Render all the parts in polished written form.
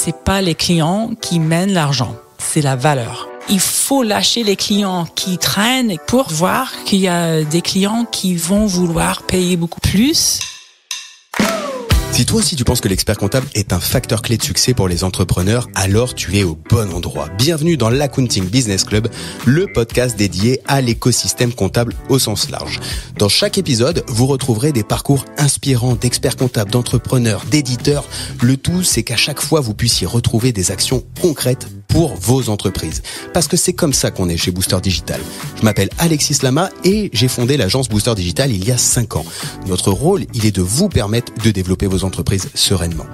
c'est pas les clients qui mènent l'argent, c'est la valeur. Il faut lâcher les clients qui traînent pour voir qu'il y a des clients qui vont vouloir payer beaucoup plus. Si toi aussi tu penses que l'expert comptable est un facteur clé de succès pour les entrepreneurs, alors tu es au bon endroit. Bienvenue dans l'Accounting Business Club, le podcast dédié à l'écosystème comptable au sens large. Dans chaque épisode, vous retrouverez des parcours inspirants d'experts comptables, d'entrepreneurs, d'éditeurs. Le tout, c'est qu'à chaque fois, vous puissiez retrouver des actions concrètes pour vos entreprises. Parce que c'est comme ça qu'on est chez Booster Digital. Je m'appelle Alexis Lama et j'ai fondé l'agence Booster Digital il y a 5 ans. Notre rôle, il est de vous permettre de développer vos entreprises sereinement.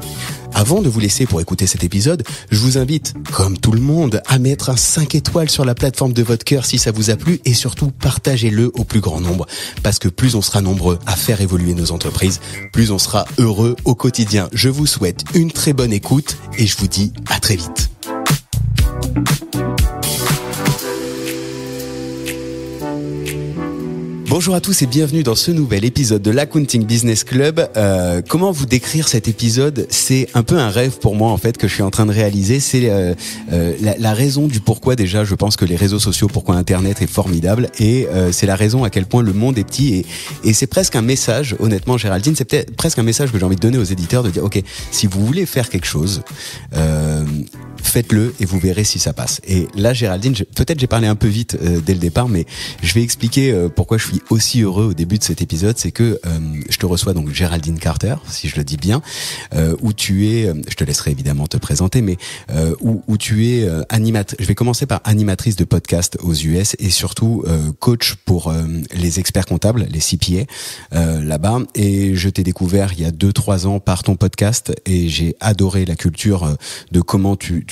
Avant de vous laisser pour écouter cet épisode, je vous invite, comme tout le monde, à mettre un 5 étoiles sur la plateforme de votre cœur si ça vous a plu et surtout partagez-le au plus grand nombre. Parce que plus on sera nombreux à faire évoluer nos entreprises, plus on sera heureux au quotidien. Je vous souhaite une très bonne écoute et je vous dis à très vite. Bonjour à tous et bienvenue dans ce nouvel épisode de l'Accounting Business Club. Comment vous décrire cet épisode ? C'est un peu un rêve pour moi en fait que je suis en train de réaliser. C'est la raison du pourquoi déjà je pense que les réseaux sociaux, pourquoi Internet est formidable et c'est la raison à quel point le monde est petit et c'est presque un message, honnêtement Géraldine, c'est peut-être presque un message que j'ai envie de donner aux éditeurs de dire ok, si vous voulez faire quelque chose, faites-le et vous verrez si ça passe. Et là Géraldine, peut-être j'ai parlé un peu vite dès le départ, mais je vais expliquer pourquoi je suis aussi heureux au début de cet épisode, c'est que je te reçois donc Géraldine Carter, si je le dis bien, où tu es, je te laisserai évidemment te présenter, mais où tu es je vais commencer par animatrice de podcast aux US et surtout coach pour les experts comptables, les CPA là-bas. Et je t'ai découvert il y a 2-3 ans par ton podcast et j'ai adoré la culture de comment tu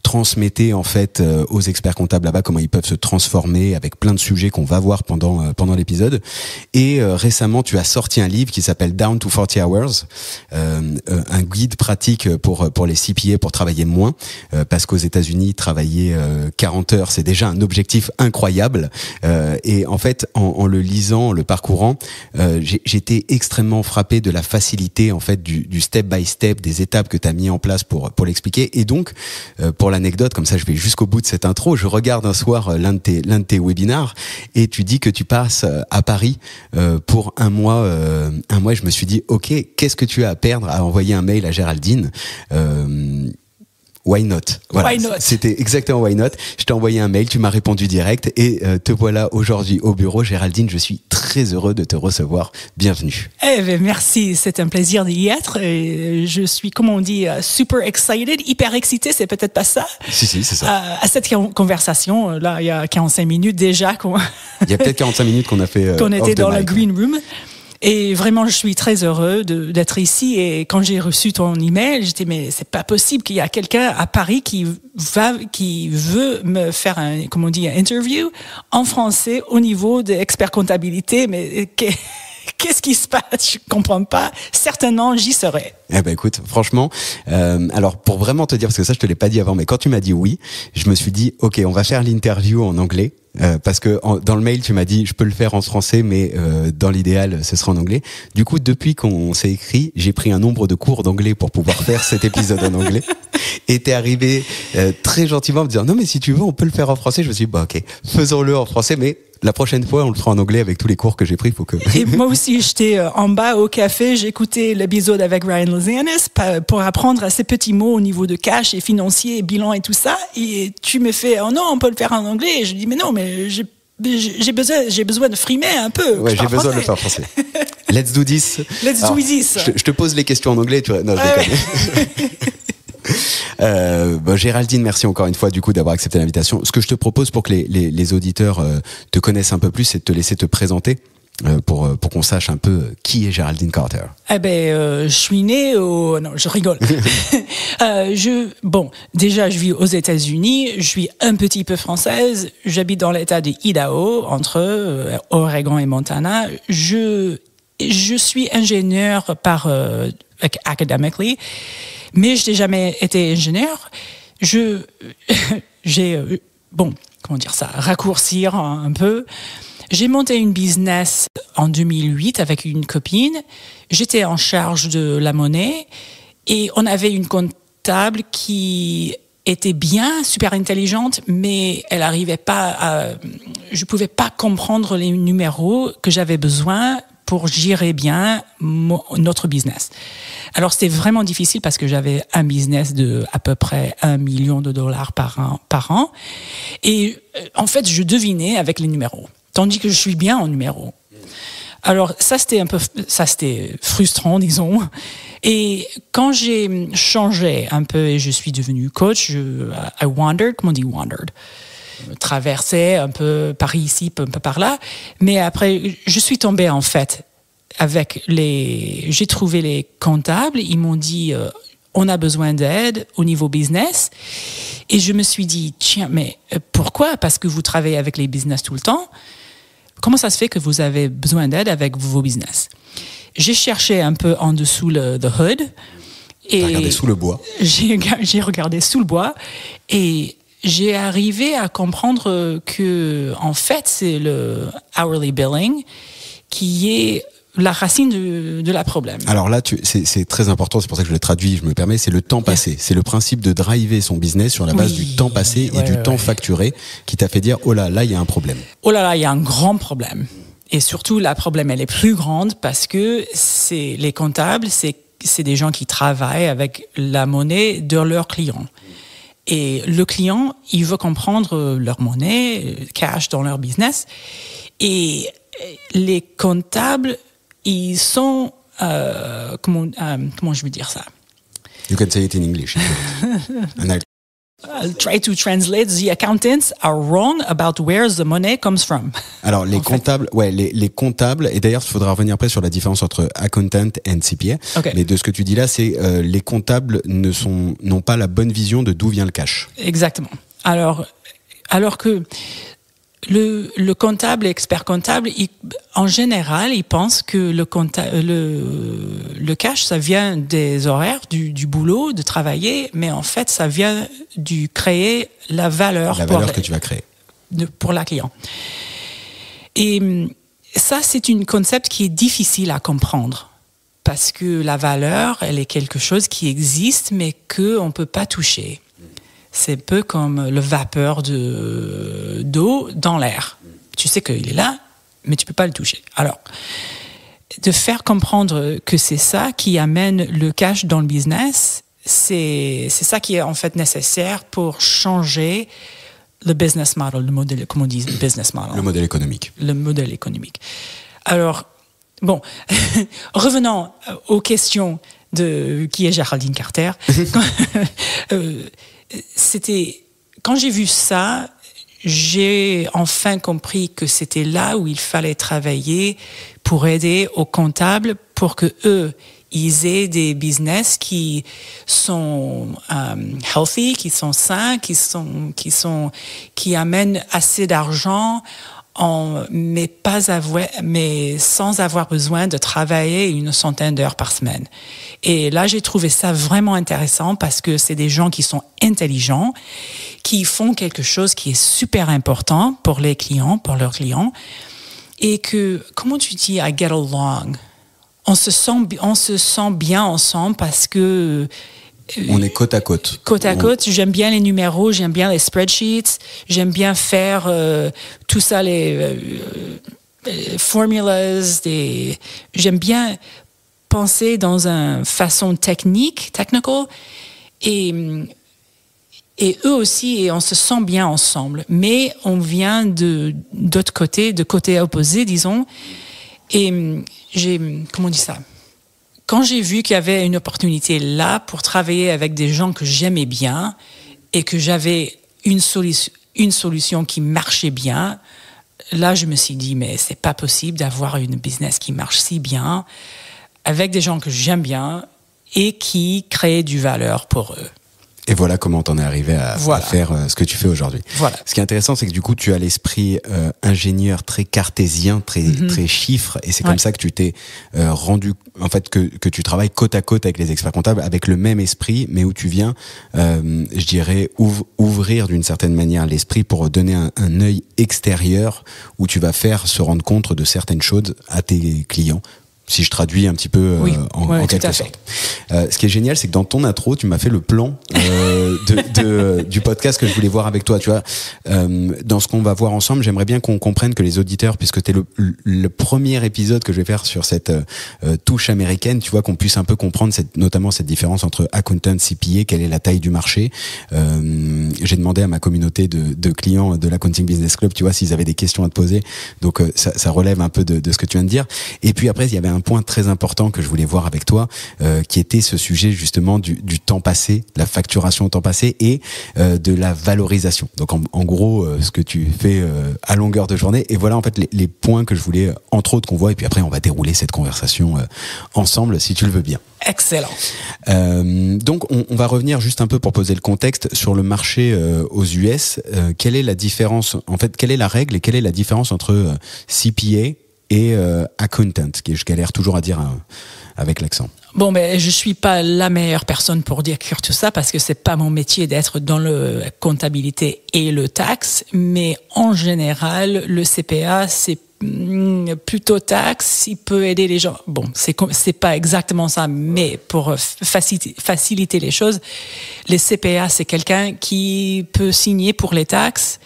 transmettais en fait aux experts comptables là-bas, comment ils peuvent se transformer avec plein de sujets qu'on va voir pendant l'épisode. Et récemment, tu as sorti un livre qui s'appelle Down to 40 Hours, un guide pratique pour les CPA pour travailler moins, parce qu'aux États-Unis, travailler 40 heures, c'est déjà un objectif incroyable. Et en fait, en le lisant, en le parcourant, j'étais extrêmement frappé de la facilité en fait du step by step, des étapes que tu as mis en place pour l'expliquer. Et donc, pour l'anecdote, comme ça, je vais jusqu'au bout de cette intro. Je regarde un soir l'un de tes webinars et tu dis que tu passes à Paris pour un mois. Je me suis dit, ok, qu'est-ce que tu as à perdre à envoyer un mail à Géraldine ? Why not ? Voilà, Why not ? C'était exactement why not. Je t'ai envoyé un mail, tu m'as répondu direct et te voilà aujourd'hui au bureau. Géraldine, je suis très heureux de te recevoir. Bienvenue. Eh bien, merci, c'est un plaisir d'y être. Et je suis, comme on dit, super excited, hyper excitée, c'est peut-être pas ça. Si, c'est ça. À cette conversation, là, il y a 45 minutes déjà. Il y a peut-être 45 minutes qu'on a fait qu'on était dans la mic. green room. Et vraiment, je suis très heureux d'être ici. Et quand j'ai reçu ton email, j'étais mais c'est pas possible qu'il y a quelqu'un à Paris qui veut me faire un interview en français au niveau de expert comptabilité. Mais qu'est-ce qui se passe ? Je comprends pas. Certainement, j'y serai. Eh ben écoute, franchement, alors pour vraiment te dire, parce que ça je te l'ai pas dit avant, mais quand tu m'as dit oui, je me suis dit ok, on va faire l'interview en anglais. Parce que dans le mail tu m'as dit je peux le faire en français mais dans l'idéal ce sera en anglais. Du coup depuis qu'on s'est écrit j'ai pris un nombre de cours d'anglais pour pouvoir faire cet épisode en anglais et t'es arrivé très gentiment à me dire non mais si tu veux on peut le faire en français. Je me suis dit bah ok faisons-le en français mais la prochaine fois on le fera en anglais avec tous les cours que j'ai pris. Faut que... Et moi aussi j'étais en bas au café, j'écoutais l'épisode avec Ryan Lozanis pour apprendre à ces petits mots au niveau de cash et financier et bilan et tout ça et tu me fais oh non on peut le faire en anglais et je dis mais non mais j'ai besoin de frimer un peu. Ouais, j'ai besoin de le faire en français. Let's do this. Let's do this. Je te pose les questions en anglais. Non, je déconne. Géraldine, merci encore une fois du coup d'avoir accepté l'invitation. Ce que je te propose pour que les auditeurs te connaissent un peu plus, c'est de te laisser te présenter. Pour qu'on sache un peu qui est Géraldine Carter. Eh ben, je suis née non, je rigole. Déjà, je vis aux États-Unis. Je suis un petit peu française. J'habite dans l'État de Idaho, entre Oregon et Montana. Je suis ingénieure academically, mais je n'ai jamais été ingénieure. Raccourcir un peu. J'ai monté une business en 2008 avec une copine. J'étais en charge de la monnaie et on avait une comptabilité comptable qui était bien, super intelligente, mais elle arrivait pas je pouvais pas comprendre les numéros que j'avais besoin pour gérer bien notre business. Alors, c'était vraiment difficile parce que j'avais un business de à peu près $1 million par an. Et en fait, je devinais avec les numéros, tandis que je suis bien en numéros. Alors, ça, c'était frustrant, disons. Et quand j'ai changé un peu et je suis devenue coach, I wandered, comment on dit wandered? Traversais un peu par ici, un peu par là. Mais après, je suis tombée en fait j'ai trouvé les comptables. Ils m'ont dit, on a besoin d'aide au niveau business. Et je me suis dit, tiens, mais pourquoi? Parce que vous travaillez avec les business tout le temps. Comment ça se fait que vous avez besoin d'aide avec vos business? J'ai cherché un peu en dessous the hood. T'as regardé sous le bois. J'ai regardé sous le bois et j'ai arrivé à comprendre que, en fait, c'est le hourly billing qui est la racine de la problème. Alors là, c'est très important, c'est pour ça que je le traduis, je me permets, c'est le temps passé. C'est le principe de driver son business sur la base du temps passé et du temps facturé qui t'a fait dire, oh là, il y a un problème. Oh là, il y a un grand problème. Et surtout, la problème, elle est plus grande parce que les comptables, c'est des gens qui travaillent avec la monnaie de leurs clients. Et le client, il veut comprendre leur monnaie, cash dans leur business. Et les comptables, ils sont... comment je veux dire ça? You can say it in English. I'll try to translate. The accountants are wrong about where the money comes from. Alors les comptables, les comptables, et d'ailleurs il faudra revenir après sur la différence entre accountant et CPA. Okay. Mais de ce que tu dis là, c'est les comptables n'ont pas la bonne vision de d'où vient le cash. Exactement. Alors que le comptable, l'expert comptable, en général, il pense que le cash, ça vient des horaires, du boulot, de travailler, mais en fait, ça vient du créer la valeur que tu vas créer pour la client. Et ça, c'est un concept qui est difficile à comprendre parce que la valeur, elle est quelque chose qui existe, mais qu'on ne peut pas toucher. C'est un peu comme le vapeur d'eau dans l'air. Tu sais qu'il est là, mais tu ne peux pas le toucher. Alors, de faire comprendre que c'est ça qui amène le cash dans le business, c'est ça qui est en fait nécessaire pour changer le business model, le modèle, comment on dit, le business model. Le modèle économique. Le modèle économique. Alors, bon, revenons aux questions de qui est Géraldine Carter. Quand j'ai vu ça, j'ai enfin compris que c'était là où il fallait travailler pour aider aux comptables pour que eux, ils aient des business qui sont healthy, qui sont sains, qui amènent assez d'argent, mais sans avoir besoin de travailler une centaine d'heures par semaine. Et là, j'ai trouvé ça vraiment intéressant parce que c'est des gens qui sont intelligents, qui font quelque chose qui est super important pour leurs clients, et que, comment tu dis, I get along. On se sent bien ensemble parce que on est côte à côte. Côte à côte, j'aime bien les numéros, j'aime bien les spreadsheets, j'aime bien faire tout ça, les formulas, j'aime bien penser dans une façon technical, et eux aussi, et on se sent bien ensemble. Mais on vient de côté opposé, disons, et comment on dit ça? Quand j'ai vu qu'il y avait une opportunité là pour travailler avec des gens que j'aimais bien et que j'avais une solution qui marchait bien, là, je me suis dit, mais c'est pas possible d'avoir une business qui marche si bien avec des gens que j'aime bien et qui créent du valeur pour eux. Et voilà comment t'en es arrivé à faire ce que tu fais aujourd'hui. Voilà. Ce qui est intéressant, c'est que du coup, tu as l'esprit ingénieur très cartésien, très chiffre, et c'est comme ça que tu t'es rendu, en fait, que tu travailles côte à côte avec les experts comptables, avec le même esprit, mais où tu viens, je dirais, ouvrir d'une certaine manière l'esprit pour donner un œil extérieur où tu vas faire se rendre compte de certaines choses à tes clients Si je traduis un petit peu en quelque sorte. Ce qui est génial, c'est que dans ton intro, tu m'as fait le plan du podcast que je voulais voir avec toi. Tu vois, dans ce qu'on va voir ensemble, j'aimerais bien qu'on comprenne que les auditeurs, puisque t'es le premier épisode que je vais faire sur cette touche américaine, tu vois, qu'on puisse un peu comprendre notamment cette différence entre accountant, CPA, quelle est la taille du marché. J'ai demandé à ma communauté de clients de l'Accounting Business Club, tu vois, s'ils avaient des questions à te poser. Donc ça relève un peu de ce que tu viens de dire. Et puis après, il y avait un point très important que je voulais voir avec toi, qui était ce sujet justement du temps passé, la facturation au temps passé et de la valorisation. Donc en gros, ce que tu fais à longueur de journée. Et voilà en fait les points que je voulais entre autres qu'on voit. Et puis après, on va dérouler cette conversation ensemble, si tu le veux bien. Excellent. Donc on va revenir juste un peu pour poser le contexte sur le marché aux US. Quelle est la différence, en fait, quelle est la règle et quelle est la différence entre CPA et accountant, qui je galère toujours à dire avec l'accent. Bon, mais je suis pas la meilleure personne pour dire tout ça parce que c'est pas mon métier d'être dans le comptabilité et le taxe, mais en général, le CPA, c'est plutôt taxe, il peut aider les gens. Bon, c'est pas exactement ça, mais pour faciliter les choses, les CPA, c'est quelqu'un qui peut signer pour les taxes,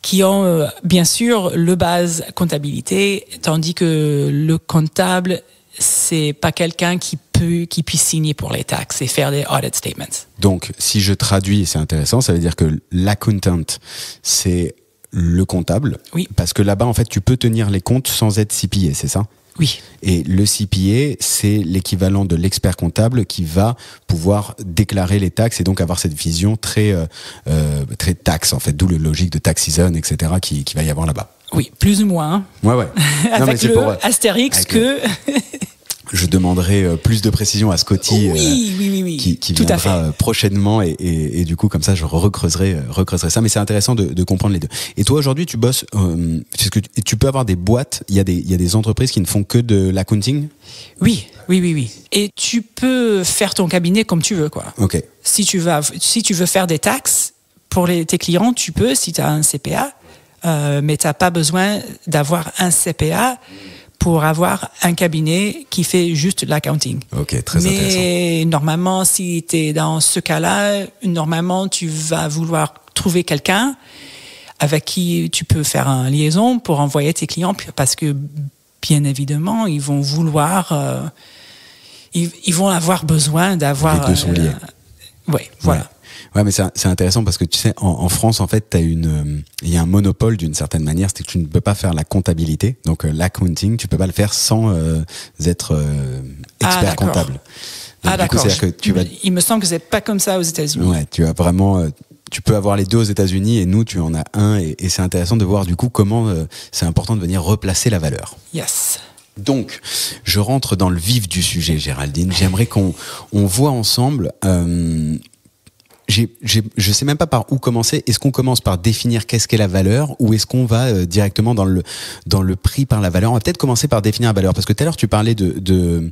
qui ont bien sûr le base comptabilité, tandis que le comptable, c'est pas quelqu'un qui puisse signer pour les taxes et faire des audit statements. Donc, si je traduis, c'est intéressant, ça veut dire que l'accountant, c'est le comptable. Oui. Parce que là-bas, en fait, tu peux tenir les comptes sans être CPA, c'est ça ? Oui. Et le CPA, c'est l'équivalent de l'expert comptable qui va pouvoir déclarer les taxes et donc avoir cette vision très taxe, en fait, d'où le logique de tax season, etc., qui va y avoir là-bas. Oui, plus ou moins. Hein. Ouais. Avec le astérix que... Je demanderai plus de précision à Scotty, oui. qui viendra prochainement et du coup comme ça je recreuserai ça. Mais c'est intéressant de comprendre les deux. Et toi aujourd'hui tu bosses, parce que tu peux avoir des boîtes, il y a des entreprises qui ne font que de l'accounting. Oui. Et tu peux faire ton cabinet comme tu veux, quoi. Ok. Si tu veux faire des taxes pour tes clients, tu peux si tu as un CPA, mais tu n'as pas besoin d'avoir un CPA pour avoir un cabinet qui fait juste l'accounting. Ok, très intéressant. Mais normalement, si tu es dans ce cas-là, normalement, tu vas vouloir trouver quelqu'un avec qui tu peux faire une liaison pour envoyer tes clients, parce que, bien évidemment, ils vont vouloir... ils vont avoir besoin d'avoir... Les deux sont liés. Ouais, voilà. Ouais, mais c'est intéressant parce que tu sais, en France, en fait, il y a un monopole d'une certaine manière, c'est que tu ne peux pas faire la comptabilité, donc l'accounting, tu peux pas le faire sans être expert comptable. Donc, d'accord. Du coup, il me semble que c'est pas comme ça aux États-Unis. Ouais, tu as vraiment, tu peux avoir les deux aux États-Unis et nous, tu en as un, et c'est intéressant de voir du coup comment c'est important de venir replacer la valeur. Yes. Donc, je rentre dans le vif du sujet, Géraldine. J'aimerais qu'on voit ensemble. Je sais même pas par où commencer. Est-ce qu'on commence par définir qu'est-ce qu'est la valeur ou est-ce qu'on va directement dans le prix par la valeur? On va peut-être commencer par définir la valeur parce que tout à l'heure tu parlais que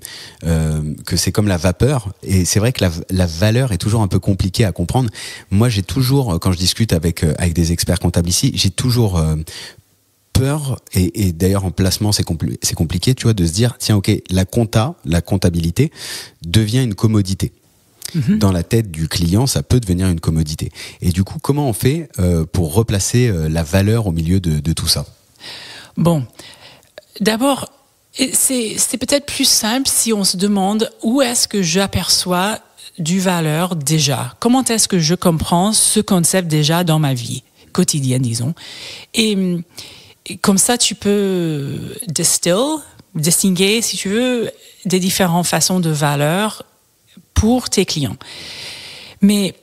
c'est comme la vapeur et c'est vrai que la valeur est toujours un peu compliquée à comprendre. Moi, j'ai toujours, quand je discute avec des experts comptables ici, j'ai toujours peur et d'ailleurs en placement c'est compliqué, tu vois, de se dire tiens ok, la comptabilité devient une commodité. Dans la tête du client, ça peut devenir une commodité. Et du coup, comment on fait pour replacer la valeur au milieu de tout ça? Bon, d'abord, c'est peut-être plus simple si on se demande où est-ce que j'aperçois du valeur déjà. Comment est-ce que je comprends ce concept déjà dans ma vie quotidienne, disons. Et comme ça, tu peux distinguer, si tu veux, des différentes façons de valeur pour tes clients. Mais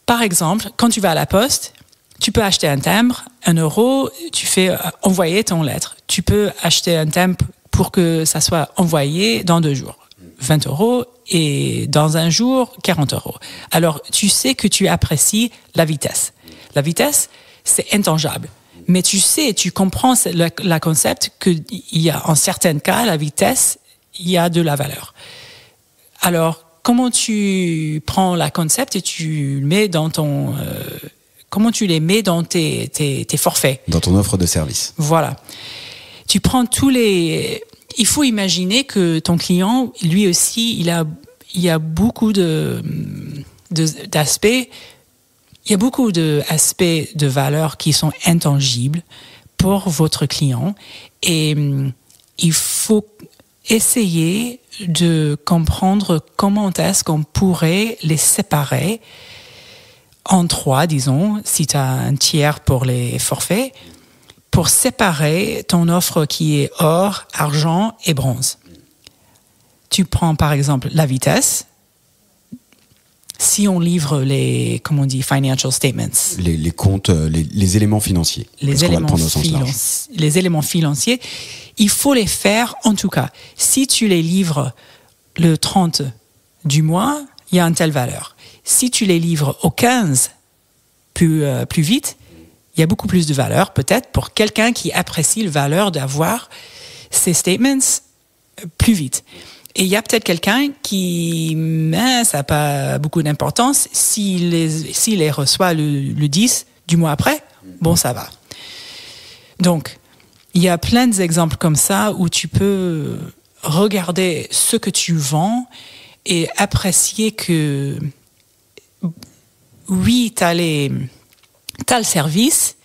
par exemple, quand tu vas à la poste, tu peux acheter un timbre, 1 euro, tu fais envoyer ton lettre. Tu peux acheter un timbre pour que ça soit envoyé dans 2 jours. 20 euros et dans 1 jour, 40 euros. Alors, tu sais que tu apprécies la vitesse. La vitesse, c'est intangible. Mais tu comprends le concept qu'il y a, en certains cas, la vitesse, il y a de la valeur. Alors, comment tu prends le concept et tu le mets dans comment tu les mets dans tes forfaits? Dans ton offre de service. Voilà. tu prends tous les... Il faut imaginer que ton client, lui aussi, il y a beaucoup d'aspects, il y a beaucoup d'aspects de valeur qui sont intangibles pour votre client et il faut essayer de comprendre comment est-ce qu'on pourrait les séparer en 3, disons, si tu as un tiers pour les forfaits, pour séparer ton offre qui est or, argent et bronze. Tu prends par exemple la vitesse. Si on livre les, comment on dit, financial statements. Les comptes, les éléments financiers. Les éléments financiers, il faut les faire en tout cas. Si tu les livres le 30 du mois, il y a une telle valeur. Si tu les livres au 15 plus vite, il y a beaucoup plus de valeur peut-être pour quelqu'un qui apprécie la valeur d'avoir ces statements plus vite. Et il y a peut-être quelqu'un qui, ça n'a pas beaucoup d'importance, s'il les reçoit le 10 du mois après, bon, ça va. Donc, il y a plein d'exemples comme ça où tu peux regarder ce que tu vends et apprécier que, oui, t'as le service,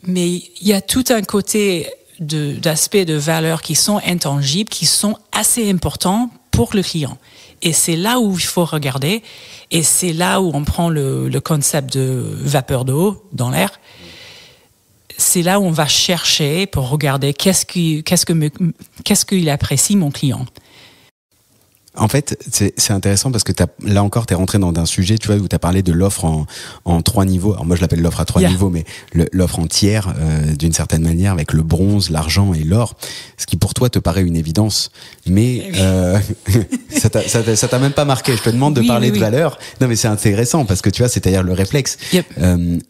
mais il y a tout un côté d'aspects de valeur qui sont intangibles, qui sont assez importants pour le client. Et c'est là où il faut regarder, et c'est là où on prend le concept de vapeur d'eau dans l'air. C'est là où on va chercher pour regarder qu'est-ce qu'il apprécie mon client. En fait, c'est intéressant parce que là encore, tu es rentré dans un sujet, tu vois, où tu as parlé de l'offre en 3 niveaux. Alors moi, je l'appelle l'offre à 3 niveaux, mais l'offre en tiers, d'une certaine manière, avec le bronze, l'argent et l'or, ce qui pour toi te paraît une évidence. Mais ça t'a même pas marqué. Je te demande de parler de valeur. Non, mais c'est intéressant parce que tu vois, c'est-à-dire le réflexe.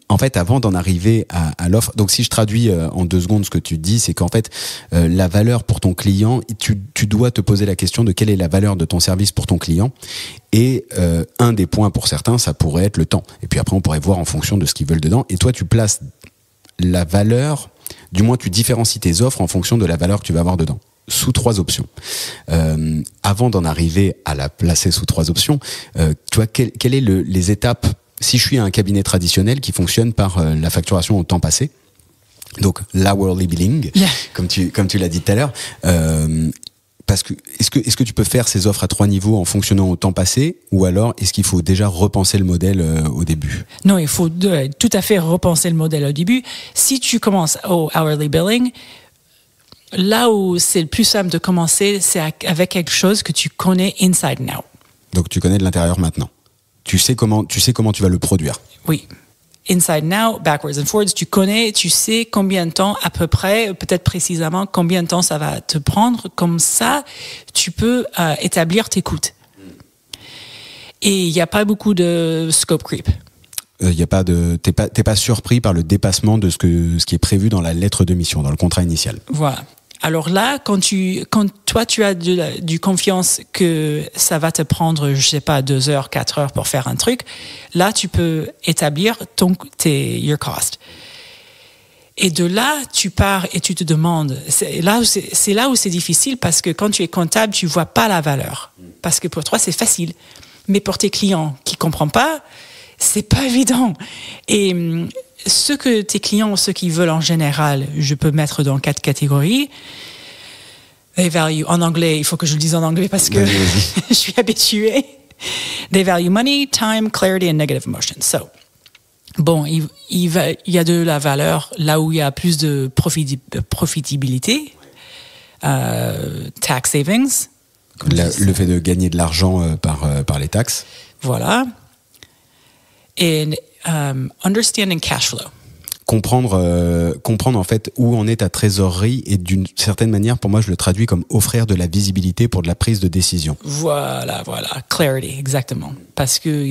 En fait, avant d'en arriver à l'offre, donc si je traduis en 2 secondes ce que tu dis, c'est qu'en fait, la valeur pour ton client, tu dois te poser la question de quelle est la valeur de ton service pour ton client, et un des points pour certains, ça pourrait être le temps, et puis après on pourrait voir en fonction de ce qu'ils veulent dedans, et toi tu places la valeur, du moins tu différencies tes offres en fonction de la valeur que tu vas avoir dedans, sous 3 options. Avant d'en arriver à la placer sous 3 options, tu vois, quelles est les étapes, si je suis un cabinet traditionnel qui fonctionne par la facturation au temps passé, donc l'hourly billing, comme tu l'as dit tout à l'heure, parce que est-ce que tu peux faire ces offres à 3 niveaux en fonctionnant au temps passé, ou alors est-ce qu'il faut déjà repenser le modèle au début? Non, il faut tout à fait repenser le modèle au début. Si tu commences au hourly billing, là où c'est le plus simple de commencer, c'est avec quelque chose que tu connais inside and out. Donc tu connais de l'intérieur maintenant. Tu sais comment tu vas le produire. Oui. Inside and out, backwards and forwards, tu sais combien de temps à peu près, peut-être précisément combien de temps ça va te prendre. Comme ça, tu peux établir tes coûts. Et il n'y a pas beaucoup de scope creep. T'es pas surpris par le dépassement de ce qui est prévu dans la lettre de mission, dans le contrat initial. Voilà. Alors là, quand toi tu as du confiance que ça va te prendre, je sais pas, 2 heures, 4 heures pour faire un truc, là tu peux établir your cost. Et de là, tu pars et tu te demandes. C'est là où c'est difficile, parce que quand tu es comptable, tu vois pas la valeur. Parce que pour toi, c'est facile. Mais pour tes clients qui comprennent pas, c'est pas évident. Et ce que tes clients, ceux qui veulent en général, je peux mettre dans 4 catégories. They value, en anglais, il faut que je le dise en anglais parce que je suis habituée. They value money, time, clarity and negative emotions. So, bon, il y a de la valeur là où il y a plus de profitabilité, tax savings. Le fait de gagner de l'argent par les taxes. Voilà. Et understanding cash flow. Comprendre en fait où en est ta trésorerie, et d'une certaine manière, pour moi, je le traduis comme offrir de la visibilité pour de la prise de décision. Voilà, clarity, exactement. Parce que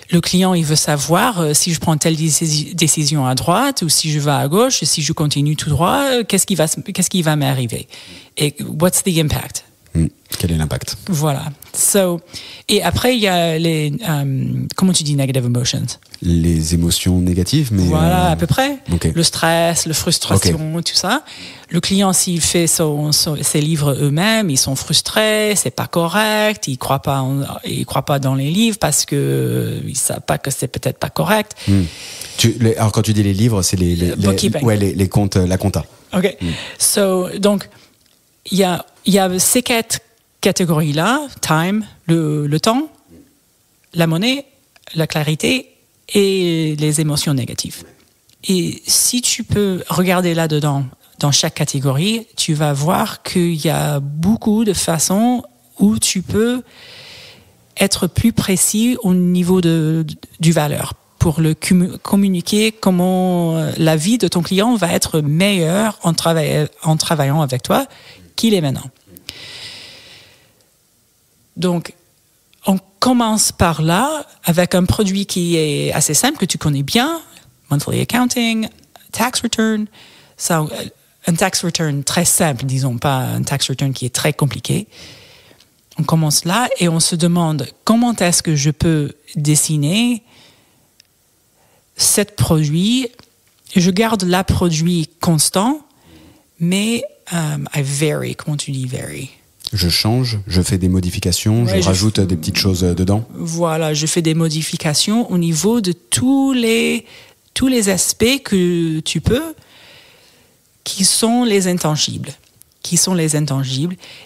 le client, il veut savoir si je prends telle décision à droite ou si je vais à gauche, si je continue tout droit, qu'est-ce qui va m'arriver, et what's the impact. Quel est l'impact? Voilà. Et après, il y a les, comment tu dis negative emotions? Les émotions négatives, mais voilà, à peu près. Okay. Le stress, la frustration, tout ça. Le client, s'il fait ses livres eux-mêmes, ils sont frustrés, c'est pas correct, ils croient pas dans les livres parce que ils savent pas que c'est peut-être pas correct. Alors quand tu dis les livres, c'est les comptes, la compta. Ok. Donc il y a ces quatre catégories-là: time, le temps, la monnaie, la clarité et les émotions négatives. Et si tu peux regarder là-dedans, dans chaque catégorie, tu vas voir qu'il y a beaucoup de façons où tu peux être plus précis au niveau du valeur pour le communiquer comment la vie de ton client va être meilleure en travaillant avec toi qu'il est maintenant. Donc, on commence par là avec un produit qui est assez simple, que tu connais bien, monthly accounting, tax return. Ça, un tax return très simple, disons, pas un tax return qui est très compliqué. On commence là et on se demande comment est-ce que je peux dessiner ce produit. Je garde le produit constant, mais I vary. Comment tu dis vary? Je change, je fais des modifications, je rajoute des petites choses dedans. Voilà, je fais des modifications au niveau de tous les aspects que tu peux, qui sont les intangibles.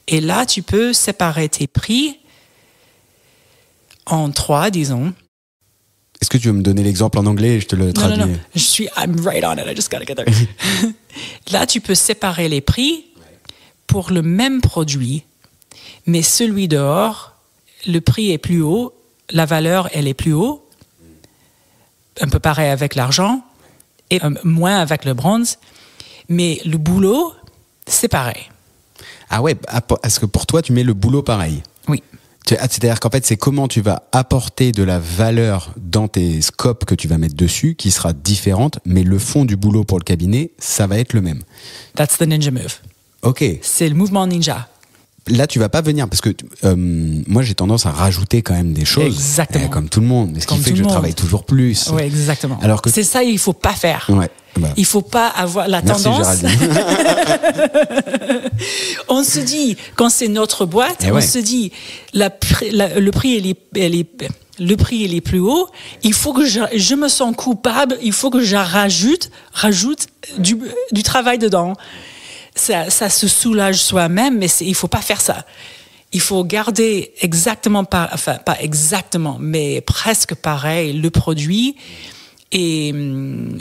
Et là, tu peux séparer tes prix en 3, disons. Est-ce que tu veux me donner l'exemple en anglais et je te le traduis? Non. I'm right on it. I just gotta get there. Là, tu peux séparer les prix pour le même produit, mais celui dehors, le prix est plus haut, la valeur, elle est plus haut, un peu pareil avec l'argent, et moins avec le bronze, mais le boulot, c'est pareil. Ah ouais, est-ce que pour toi, tu mets le boulot pareil? Oui. C'est-à-dire qu'en fait, c'est comment tu vas apporter de la valeur dans tes scopes que tu vas mettre dessus, qui sera différente, mais le fond du boulot pour le cabinet, ça va être le même. That's the ninja move. Ok. C'est le mouvement ninja. Là, tu vas pas venir, parce que moi, j'ai tendance à rajouter quand même des choses. Exactement. Comme tout le monde. Ce qui fait que je travaille toujours plus. Oui, exactement. Alors que... C'est ça, il faut pas faire. Ouais. Bah. Il faut pas avoir la Merci, tendance. Géraldine. On se dit, quand c'est notre boîte, on se dit, le prix il est plus haut. Il faut que je me sens coupable. Il faut que je rajoute du travail dedans. Ça se soulage soi-même, mais il faut pas faire ça. Il faut garder pas exactement, mais presque pareil le produit et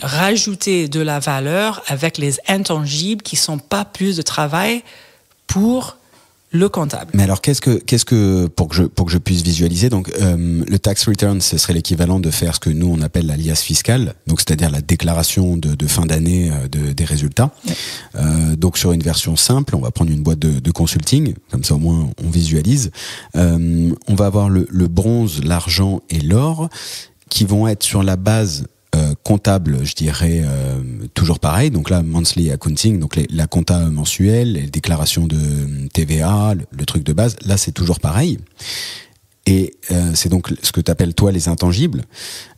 rajouter de la valeur avec les intangibles qui sont pas plus de travail pour le comptable. Mais alors, qu'est-ce que pour que je puisse visualiser, donc le tax return, ce serait l'équivalent de faire ce que nous on appelle la liasse fiscale, donc c'est-à-dire la déclaration de fin d'année des résultats. Ouais. Donc sur une version simple, on va prendre une boîte de consulting, comme ça au moins on visualise. On va avoir le bronze, l'argent et l'or qui vont être sur la base comptable, je dirais toujours pareil. Donc là, monthly accounting, donc la compta mensuelle, les déclarations de TVA, le truc de base. Là, c'est toujours pareil. Et c'est donc ce que tu appelles toi les intangibles.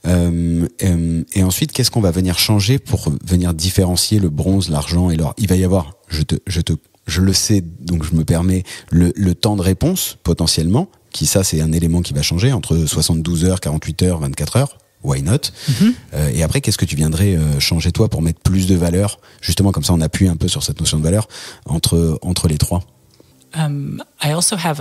Et ensuite, qu'est-ce qu'on va venir changer pour venir différencier le bronze, l'argent et l'or? Il va y avoir, je le sais, donc je me permets le temps de réponse potentiellement. Qui ça, c'est un élément qui va changer entre 72 heures, 48 heures, 24 heures. Why not? Et après, qu'est-ce que tu viendrais changer toi pour mettre plus de valeur, justement comme ça on appuie un peu sur cette notion de valeur entre les trois? I also have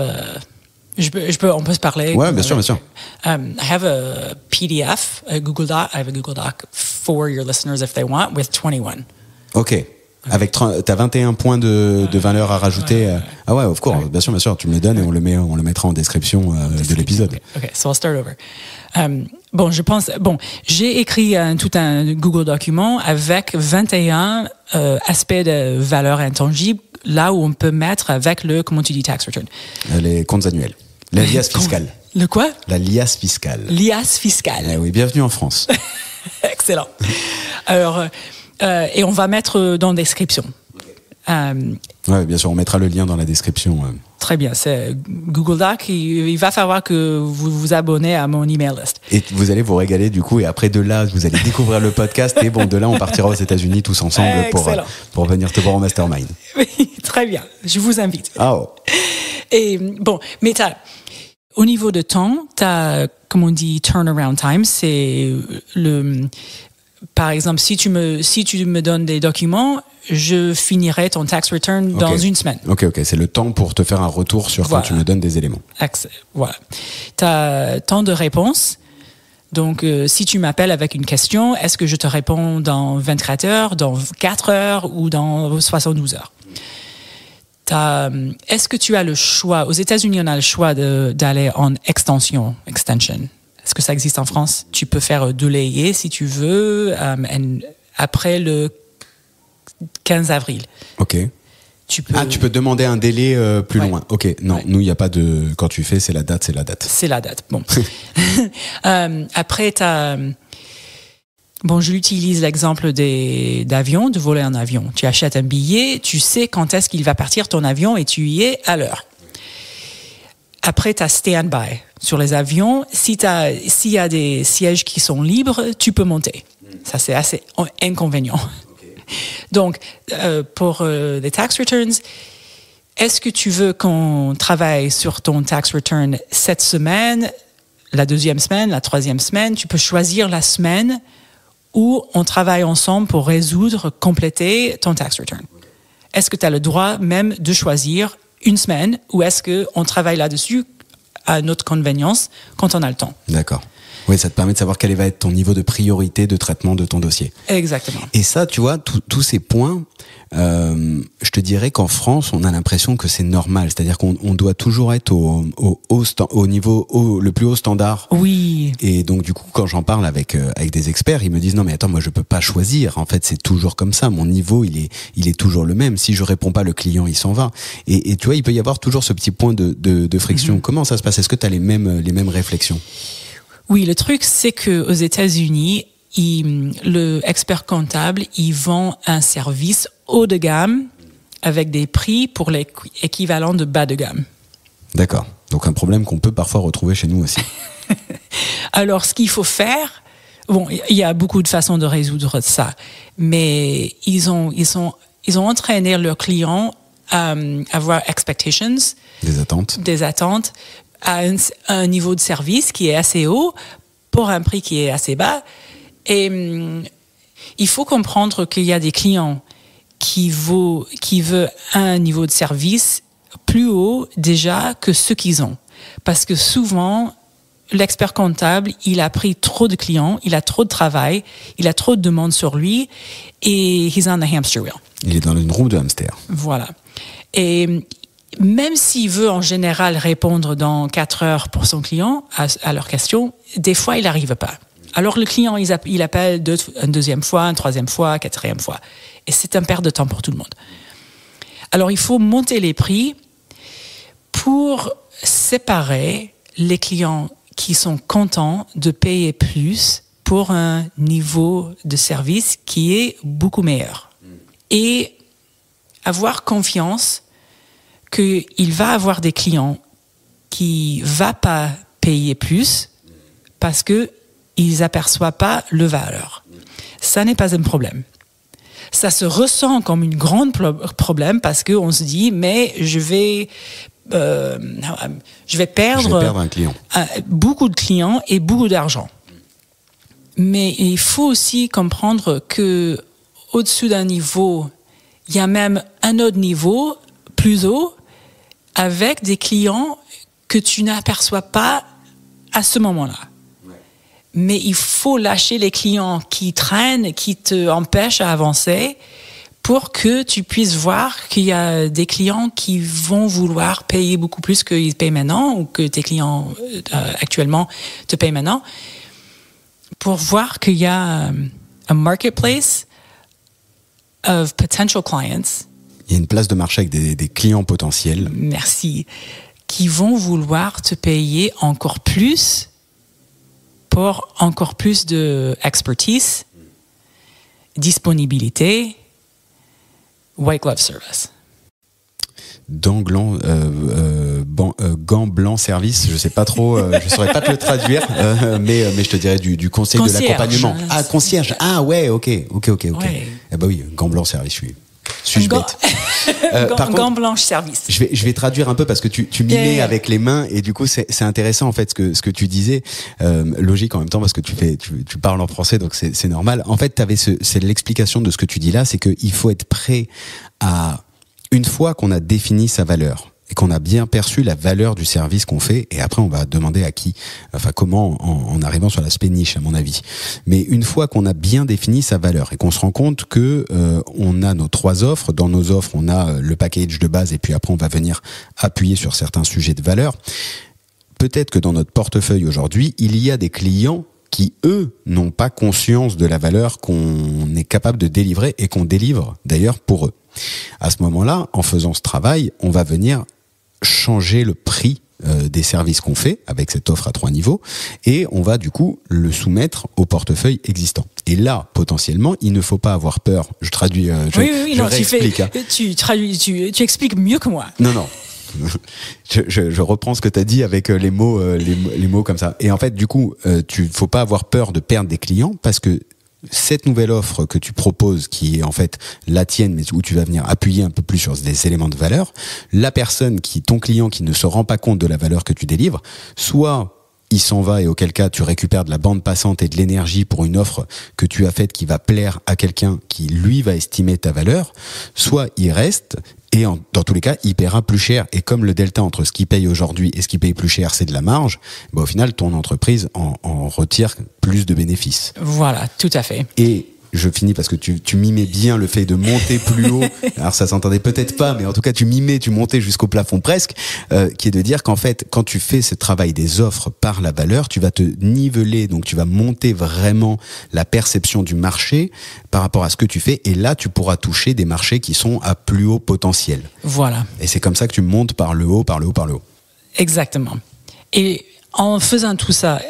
on peut se parler. Ouais, bien sûr, bien sûr. I have a PDF, a Google Doc. I have a Google Doc for your listeners if they want, with 21. Ok. Avec t'as 21 points de valeur à rajouter. Ah ouais, of course, bien sûr, tu me les donnes et on le mettra en description de l'épisode. Okay, so I'll start over. J'ai écrit tout un Google document avec 21 aspects de valeur intangible, là où on peut mettre avec comment tu dis, tax return? Les comptes annuels. La liasse fiscale. Le quoi? La liasse fiscale. Liasse fiscale. Oui, bienvenue en France. Excellent. Alors, et on va mettre dans description. Ouais, bien sûr, on mettra le lien dans la description. Très bien, c'est Google Doc. Il va falloir que vous vous abonnez à mon email list. Et vous allez vous régaler du coup, et après de là, vous allez découvrir le podcast, et bon, de là, on partira aux États-Unis tous ensemble pour venir te voir au Mastermind. Oui, très bien, je vous invite. Ah oh. Et bon, mais au niveau de temps, comme on dit, turnaround time, c'est par exemple, si tu me donnes des documents, je finirai ton tax return dans une semaine. Ok, c'est le temps pour te faire un retour sur quand tu me donnes des éléments. Voilà. Tu as temps de réponse. Donc, si tu m'appelles avec une question, est-ce que je te réponds dans 24 heures, dans 4 heures ou dans 72 heures? Est-ce que tu as le choix? Aux États-Unis, on a le choix d'aller en extension. Est-ce que ça existe en France? Tu peux faire delayer si tu veux, après le 15 avril. Ok. Tu peux demander un délai plus loin. Ok, non, nous, il n'y a pas de... Quand tu fais, c'est la date. C'est la date, bon. Après, j'utilise l'exemple d'avion, de voler un avion. Tu achètes un billet, tu sais quand est-ce qu'il va partir ton avion et tu y es à l'heure. Après, tu as stand-by. Sur les avions, s'il y a des sièges qui sont libres, tu peux monter. Ça, c'est assez inconvénient. Okay. Donc, pour les tax returns, est-ce que tu veux qu'on travaille sur ton tax return cette semaine, la deuxième semaine, la troisième semaine? Tu peux choisir la semaine où on travaille ensemble pour compléter ton tax return. Est-ce que tu as le droit même de choisir une semaine ou est-ce qu'on travaille là-dessus à notre convenience quand on a le temps? D'accord. Oui, ça te permet de savoir quel va être ton niveau de priorité de traitement de ton dossier. Exactement. Et ça, tu vois, tous ces points, je te dirais qu'en France, on a l'impression que c'est normal. C'est-à-dire qu'on doit toujours être au niveau le plus haut standard. Oui. Et donc, du coup, quand j'en parle avec des experts, ils me disent non, mais attends, moi, je peux pas choisir. En fait, c'est toujours comme ça. Mon niveau, il est toujours le même. Si je réponds pas, le client, il s'en va. Et tu vois, il peut y avoir toujours ce petit point de friction. Mm-hmm. Comment ça se passe? Est-ce que tu as les mêmes réflexions? Oui, le truc, c'est que aux États-Unis, le expert comptable, il vend un service haut de gamme avec des prix pour l'équivalent de bas de gamme. D'accord. Donc un problème qu'on peut parfois retrouver chez nous aussi. Alors, ce qu'il faut faire, il y a beaucoup de façons de résoudre ça, mais ils ont entraîné leurs clients à avoir expectations, des attentes. À un niveau de service qui est assez haut pour un prix qui est assez bas. Et il faut comprendre qu'il y a des clients qui veulent un niveau de service plus haut déjà que ce qu'ils ont. Parce que souvent, l'expert comptable, il a pris trop de clients, il a trop de travail, il a trop de demandes sur lui et he's on the hamster wheel. Il est dans une roue de hamster. Voilà. Et même s'il veut en général répondre dans 4 heures pour son client à leurs questions, des fois, il n'arrive pas. Alors le client, il appelle une deuxième fois, une troisième fois, quatrième fois. Et c'est un perte de temps pour tout le monde. Alors il faut monter les prix pour séparer les clients qui sont contents de payer plus pour un niveau de service qui est beaucoup meilleur. Et avoir confiance qu'il va avoir des clients qui ne vont pas payer plus parce qu'ils n'aperçoivent pas le valeur. Ça n'est pas un problème. Ça se ressent comme un grand problème parce qu'on se dit, mais je vais perdre un client. Beaucoup de clients et beaucoup d'argent. Mais il faut aussi comprendre qu'au-dessus d'un niveau, il y a même un autre niveau plus haut avec des clients que tu n'aperçois pas à ce moment-là. Ouais. Mais il faut lâcher les clients qui traînent, qui te empêchent à avancer pour que tu puisses voir qu'il y a des clients qui vont vouloir payer beaucoup plus qu'ils payent maintenant ou que tes clients actuellement te payent maintenant pour voir qu'il y a un marketplace of potential clients. Il y a une place de marché avec des clients potentiels. Merci. Qui vont vouloir te payer encore plus pour encore plus de expertise, disponibilité white glove service. Gants blancs service, je sais pas trop, je saurais pas te le traduire, mais je te dirais du conseil concierge, de l'accompagnement. Ah, concierge. Ah ouais, ok. Ouais. Eh ben oui, gants blancs service, suis-je bête. Par contre, gants blancs service. Je vais traduire un peu parce que tu mimais avec les mains et du coup c'est intéressant en fait ce que tu disais, logique en même temps parce que tu parles en français donc c'est normal. En fait, c'est l'explication de ce que tu dis là, c'est que il faut être prêt à, une fois qu'on a défini sa valeur et qu'on a bien perçu la valeur du service qu'on fait, et après on va demander à qui, enfin comment, en arrivant sur l'aspect niche à mon avis. Mais une fois qu'on a bien défini sa valeur et qu'on se rend compte que on a nos 3 offres, dans nos offres on a le package de base et puis après on va venir appuyer sur certains sujets de valeur, peut-être que dans notre portefeuille aujourd'hui, il y a des clients qui, eux, n'ont pas conscience de la valeur qu'on est capable de délivrer et qu'on délivre d'ailleurs pour eux. À ce moment-là, en faisant ce travail, on va venir changer le prix des services qu'on fait avec cette offre à 3 niveaux et on va du coup le soumettre au portefeuille existant. Et là, potentiellement, il ne faut pas avoir peur. Je traduis, je réexplique. Tu expliques mieux que moi. Non. Je reprends ce que tu as dit avec les mots comme ça. Et en fait, du coup, tu faut pas avoir peur de perdre des clients parce que cette nouvelle offre que tu proposes, qui est en fait la tienne, mais où tu vas venir appuyer un peu plus sur des éléments de valeur, la personne ton client qui ne se rend pas compte de la valeur que tu délivres, soit il s'en va et auquel cas tu récupères de la bande passante et de l'énergie pour une offre que tu as faite qui va plaire à quelqu'un qui lui va estimer ta valeur, soit il reste et dans tous les cas il paiera plus cher, et comme le delta entre ce qu'il paye aujourd'hui et ce qu'il paye plus cher c'est de la marge, au final ton entreprise en retire plus de bénéfices. Voilà, tout à fait. Et je finis parce que tu mimais bien le fait de monter plus haut. Alors ça s'entendait peut-être pas, mais en tout cas tu montais jusqu'au plafond presque, qui est de dire qu'en fait quand tu fais ce travail des offres par la valeur, tu vas te niveler, donc tu vas monter vraiment la perception du marché par rapport à ce que tu fais, et là tu pourras toucher des marchés qui sont à plus haut potentiel. Voilà. Et c'est comme ça que tu montes par le haut. Exactement. Et en faisant tout ça,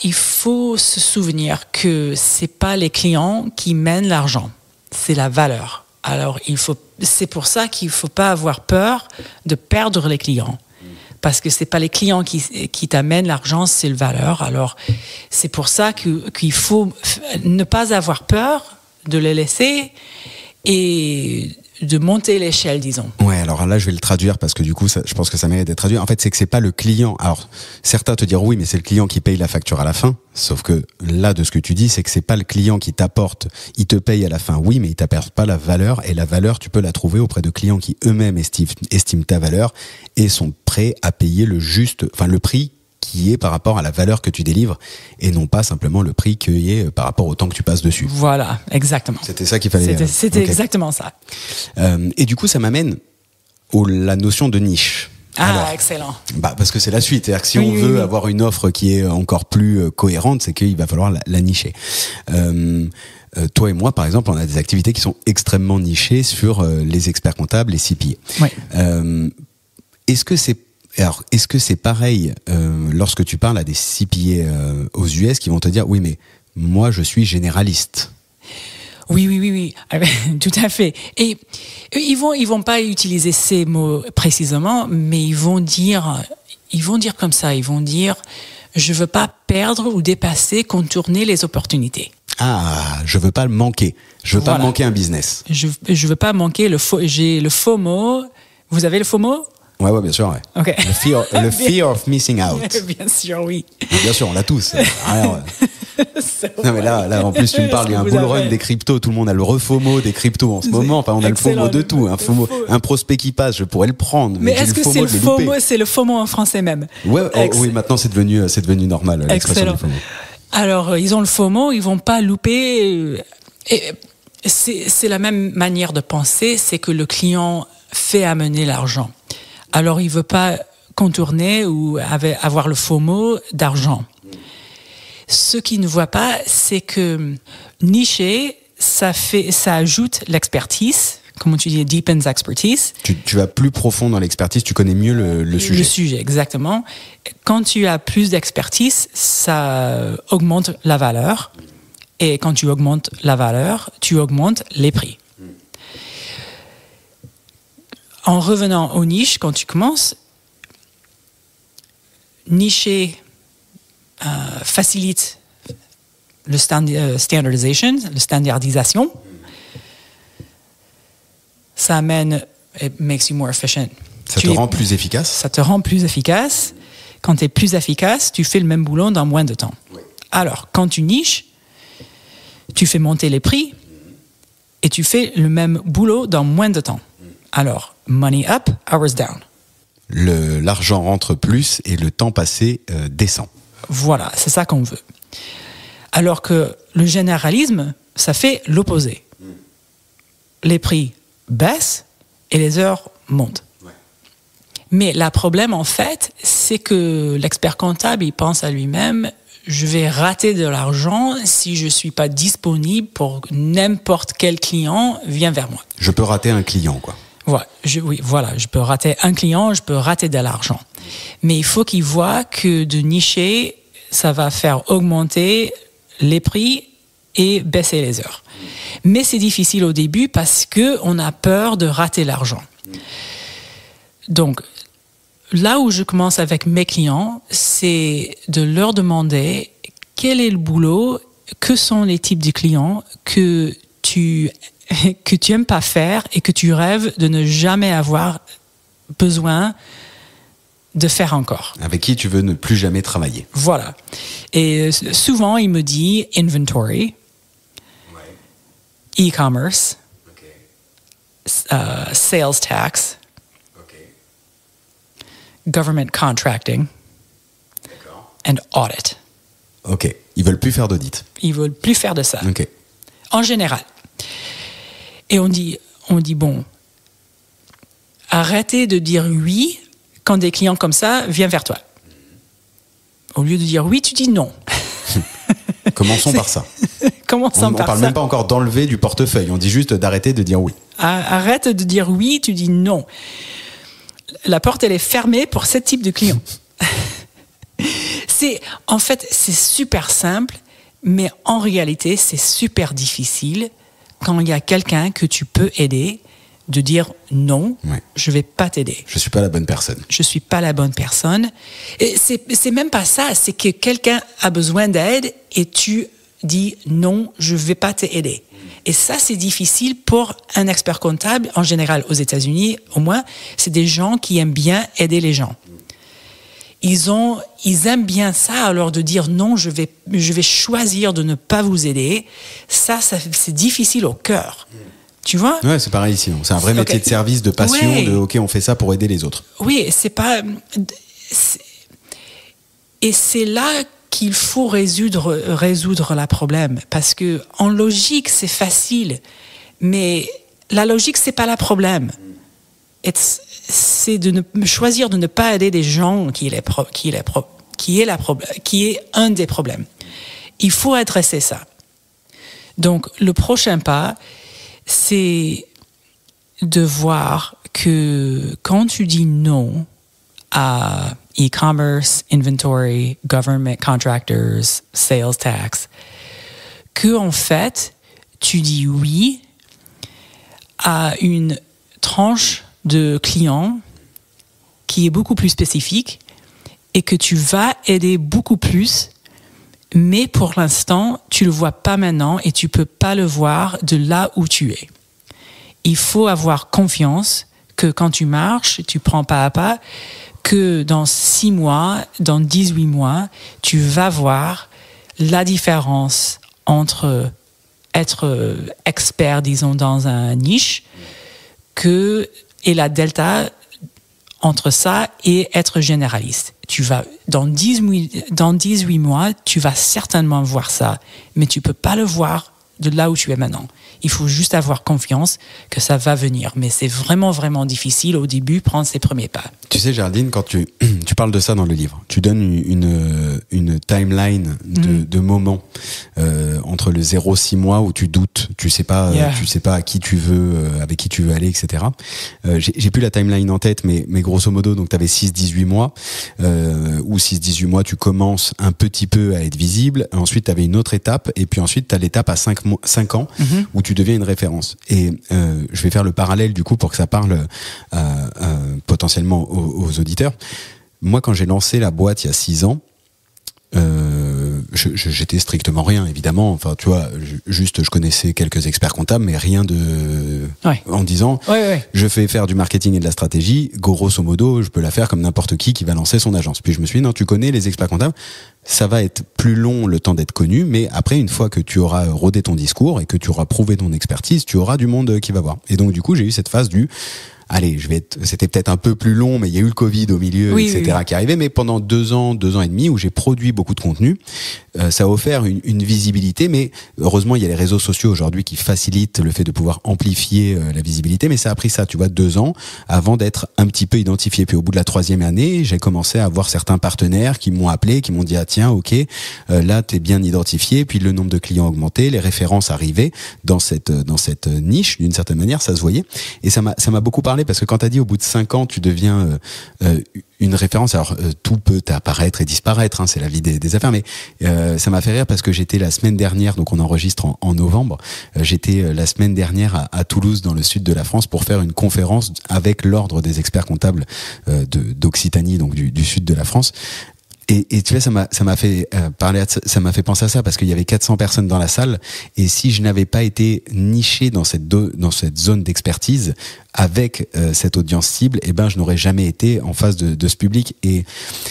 il faut se souvenir que c'est pas les clients qui mènent l'argent, c'est la valeur. Alors c'est pour ça qu'il faut pas avoir peur de perdre les clients, parce que c'est pas les clients qui t'amènent l'argent, c'est la valeur. Alors c'est pour ça qu'il faut ne pas avoir peur de les laisser et de monter l'échelle, disons. Ouais, alors là, je vais le traduire parce que du coup, je pense que ça mérite d'être traduit. En fait, c'est que c'est pas le client. Alors, certains te diront oui, mais c'est le client qui paye la facture à la fin. Sauf que là, de ce que tu dis, c'est que c'est pas le client qui t'apporte. Il te paye à la fin, oui, mais il t'apporte pas la valeur. Et la valeur, tu peux la trouver auprès de clients qui eux-mêmes estiment ta valeur et sont prêts à payer le prix qui est par rapport à la valeur que tu délivres, et non pas simplement le prix qui est par rapport au temps que tu passes dessus. Voilà, exactement. C'était ça qu'il fallait. C'était okay. Exactement ça. Et du coup, ça m'amène la notion de niche. Alors, excellent. Parce que c'est la suite. C'est-à-dire que si on veut avoir une offre qui est encore plus cohérente, c'est qu'il va falloir la nicher. Toi et moi, par exemple, on a des activités qui sont extrêmement nichées sur les experts comptables, les CPA. Oui. Est-ce que c'est pareil lorsque tu parles à des CPA aux US qui vont te dire oui, mais moi je suis généraliste? Oui, tout à fait. Et ils vont pas utiliser ces mots précisément, mais ils vont dire comme ça, ils vont dire je veux pas perdre ou dépasser, contourner les opportunités. Ah, je veux pas le manquer. Je veux pas manquer un business. Je veux pas manquer j'ai le FOMO. Vous avez le FOMO? Ouais, bien sûr, ouais. Okay. Le fear of missing out. Bien sûr, oui. Bien sûr, on l'a tous. Non, mais là, en plus, tu me parles, il y a un bull run des cryptos, tout le monde a le refOMO des cryptos en ce moment. Enfin, on a le FOMO de tout. Un prospect qui passe, je pourrais le prendre. Mais est-ce que c'est le FOMO? C'est le FOMO en français même. Ouais, oui, maintenant c'est devenu normal, l'expression du FOMO. Alors, ils ont le FOMO, ils vont pas louper. Et c'est la même manière de penser, c'est que le client fait amener l'argent. Alors, il veut pas contourner ou avoir le FOMO d'argent. Ce qu'il ne voit pas, c'est que nicher, ça ajoute l'expertise. Comment tu dis, deepens expertise. Tu vas plus profond dans l'expertise, tu connais mieux le sujet. Le sujet, exactement. Quand tu as plus d'expertise, ça augmente la valeur. Et quand tu augmentes la valeur, tu augmentes les prix. en revenant aux niches, quand tu commences, nicher facilite le standardization, la standardisation. Ça amène, it makes you more efficient. Ça te rend plus efficace. Ça te rend plus efficace. Quand tu es plus efficace, tu fais le même boulot dans moins de temps. Oui. Alors, quand tu niches, tu fais monter les prix et tu fais le même boulot dans moins de temps. Alors, money up, hours down. L'argent rentre plus et le temps passé descend. Voilà, c'est ça qu'on veut. Alors que le généralisme, ça fait l'opposé. Les prix baissent et les heures montent. Ouais. Mais le problème, en fait, c'est que l'expert comptable, il pense à lui-même, je vais rater de l'argent si je ne suis pas disponible pour n'importe quel client vient vers moi. Je peux rater un client, quoi. Voilà, je peux rater un client, je peux rater de l'argent. Mais il faut qu'il voit que de nicher, ça va faire augmenter les prix et baisser les heures. Mais c'est difficile au début parce qu'on a peur de rater l'argent. Donc, là où je commence avec mes clients, c'est de leur demander quel est le boulot, que sont les types de clients que tu aimes pas faire et que tu rêves de ne jamais avoir besoin de faire encore. Avec qui tu veux ne plus jamais travailler. Voilà. Et souvent, il me dit inventory, ouais. E-commerce, okay. Sales tax, okay. Government contracting, d'accord. And audit. Ok. Ils veulent plus faire d'audit. Ils veulent plus faire de ça. Ok. En général. Et on dit bon, arrêtez de dire oui quand des clients comme ça viennent vers toi. Au lieu de dire oui, tu dis non. Commençons par ça. Commençons par ça. On parle même pas encore d'enlever du portefeuille. On dit juste d'arrêter de dire oui. Arrête de dire oui, tu dis non. La porte, elle est fermée pour ce type de client. En fait, c'est super simple, mais en réalité, c'est super difficile quand il y a quelqu'un que tu peux aider de dire non, ouais. Je vais pas t'aider. Je suis pas la bonne personne. Je suis pas la bonne personne. Et c'est même pas ça, c'est que quelqu'un a besoin d'aide et tu dis non, je vais pas t'aider. Et ça, c'est difficile pour un expert comptable, en général aux États-Unis, au moins, c'est des gens qui aiment bien aider les gens. Ils aiment bien ça, alors de dire non, je vais choisir de ne pas vous aider. Ça c'est difficile au cœur. Tu vois? Ouais, c'est pareil ici. C'est un vrai métier de service, de passion, ouais. OK, on fait ça pour aider les autres. Oui, et c'est là qu'il faut résoudre le problème. Parce que en logique, c'est facile. Mais la logique, c'est pas le problème. C'est de choisir de ne pas aider des gens qui est un des problèmes. Il faut adresser ça. Donc, le prochain pas, c'est de voir que quand tu dis non à e-commerce, inventory, government contractors, sales tax, que en fait, tu dis oui à une tranche de clients qui est beaucoup plus spécifique et que tu vas aider beaucoup plus, mais pour l'instant, tu le vois pas maintenant et tu peux pas le voir de là où tu es. Il faut avoir confiance que quand tu marches, tu prends pas à pas, que dans 6 mois, dans 18 mois, tu vas voir la différence entre être expert, disons, dans un niche et la delta entre ça et être généraliste. Tu vas, dans 18 mois, tu vas certainement voir ça, mais tu peux pas le voir de là où tu es maintenant. Il faut juste avoir confiance que ça va venir. Mais c'est vraiment, vraiment difficile au début, prendre ses premiers pas. Tu sais, Géraldine, quand tu parles de ça dans le livre, tu donnes une timeline de moments entre le 0-6 mois où tu doutes, tu sais pas à qui tu veux, avec qui tu veux aller, etc. J'ai plus la timeline en tête, mais grosso modo, donc t'avais 6-18 mois, ou 6-18 mois, tu commences un petit peu à être visible. Ensuite, t'avais une autre étape, et puis ensuite, t'as l'étape à 5 mois. 5 ans où tu deviens une référence. Et je vais faire le parallèle du coup pour que ça parle potentiellement aux auditeurs. Moi, quand j'ai lancé la boîte il y a 6 ans, j'étais strictement rien, évidemment. Enfin, tu vois, juste je connaissais quelques experts comptables, mais rien de en disant je fais faire du marketing et de la stratégie. Grosso modo, je peux la faire comme n'importe qui va lancer son agence. Puis je me suis dit non, tu connais les experts comptables. Ça va être plus long le temps d'être connu, mais après, une fois que tu auras rodé ton discours et que tu auras prouvé ton expertise, tu auras du monde qui va voir. Et donc, du coup, j'ai eu cette phase allez, c'était peut-être un peu plus long, mais il y a eu le Covid au milieu, etc. qui arrivait, mais pendant 2 ans et demi où j'ai produit beaucoup de contenu, ça a offert une visibilité, mais heureusement, il y a les réseaux sociaux aujourd'hui qui facilitent le fait de pouvoir amplifier la visibilité, mais ça a pris ça, tu vois, 2 ans avant d'être un petit peu identifié. Puis au bout de la 3e année, j'ai commencé à avoir certains partenaires qui m'ont appelé, qui m'ont dit, ah tiens, ok, là, t'es bien identifié, puis le nombre de clients a augmenté, les références arrivaient dans cette niche, d'une certaine manière, ça se voyait, et ça m'a beaucoup parlé. Parce que quand t'as dit au bout de 5 ans tu deviens une référence, alors tout peut apparaître et disparaître, hein, c'est la vie des affaires, mais ça m'a fait rire parce que j'étais la semaine dernière, donc on enregistre en novembre, j'étais la semaine dernière à Toulouse dans le sud de la France pour faire une conférence avec l'ordre des experts comptables d'Occitanie, donc du sud de la France. Et tu vois, ça m'a fait parler, ça m'a fait penser à ça parce qu'il y avait 400 personnes dans la salle, et si je n'avais pas été niché dans cette zone d'expertise avec cette audience cible, eh ben je n'aurais jamais été en face de ce public. Et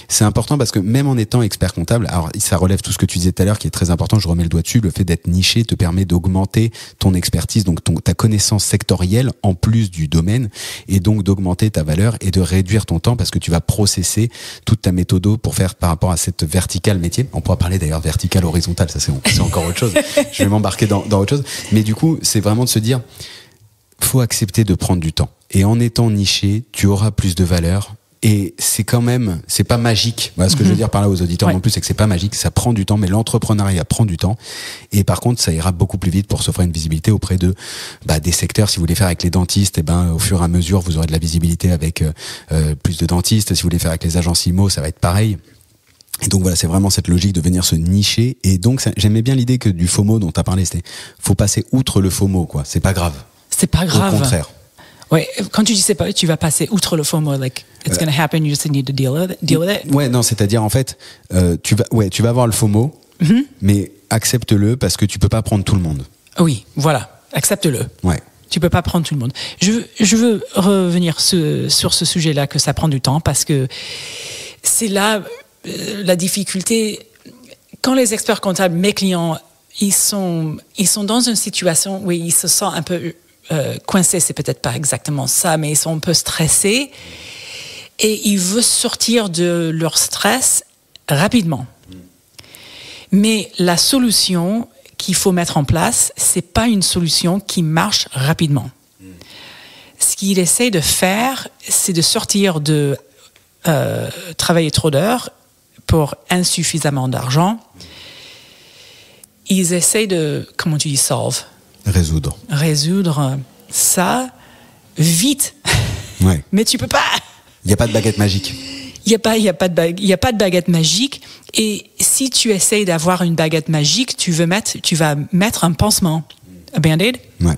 c'est important parce que même en étant expert comptable, alors ça relève tout ce que tu disais tout à l'heure qui est très important, je remets le doigt dessus, le fait d'être niché te permet d'augmenter ton expertise, donc ta connaissance sectorielle en plus du domaine, et donc d'augmenter ta valeur et de réduire ton temps parce que tu vas processer toute ta méthode pour faire par rapport à cette verticale métier. On pourra parler d'ailleurs verticale, horizontale, ça c'est encore autre chose. Je vais m'embarquer dans autre chose. Mais du coup, c'est vraiment de se dire, faut accepter de prendre du temps. Et en étant niché, tu auras plus de valeur. Et c'est quand même, c'est pas magique. Voilà ce que je veux dire par là aux auditeurs non plus, c'est que c'est pas magique. Ça prend du temps, mais l'entrepreneuriat prend du temps. Et par contre, ça ira beaucoup plus vite pour s'offrir une visibilité auprès des secteurs. Si vous voulez faire avec les dentistes, au fur et à mesure, vous aurez de la visibilité avec plus de dentistes. Si vous voulez faire avec les agences IMO, ça va être pareil. Et donc voilà, c'est vraiment cette logique de venir se nicher. Et donc j'aimais bien l'idée que du FOMO dont tu as parlé, c'était faut passer outre le FOMO, quoi. C'est pas grave. C'est pas grave. Au contraire. Ouais, quand tu dis c'est pas, tu vas passer outre le FOMO, like it's gonna happen, you just need to deal with it. Ouais, non, c'est-à-dire en fait, tu vas avoir le FOMO, mais accepte-le parce que tu peux pas prendre tout le monde. Oui, voilà, accepte-le. Ouais. Tu peux pas prendre tout le monde. Je veux revenir sur ce sujet-là, que ça prend du temps, parce que c'est là la difficulté. Quand les experts comptables, mes clients, ils sont dans une situation où ils se sentent un peu coincés, c'est peut-être pas exactement ça, mais ils sont un peu stressés et ils veulent sortir de leur stress rapidement. Mais la solution qu'il faut mettre en place, c'est pas une solution qui marche rapidement. Ce qu'il essaie de faire, c'est de sortir de travailler trop d'heures pour insuffisamment d'argent. Ils essayent de, comment tu dis, résoudre ça vite. Ouais. Mais tu peux pas. Il n'y a pas de baguette magique. Il y a pas de baguette magique. Et si tu essayes d'avoir une baguette magique, tu vas mettre un pansement, un band-aid. Ouais.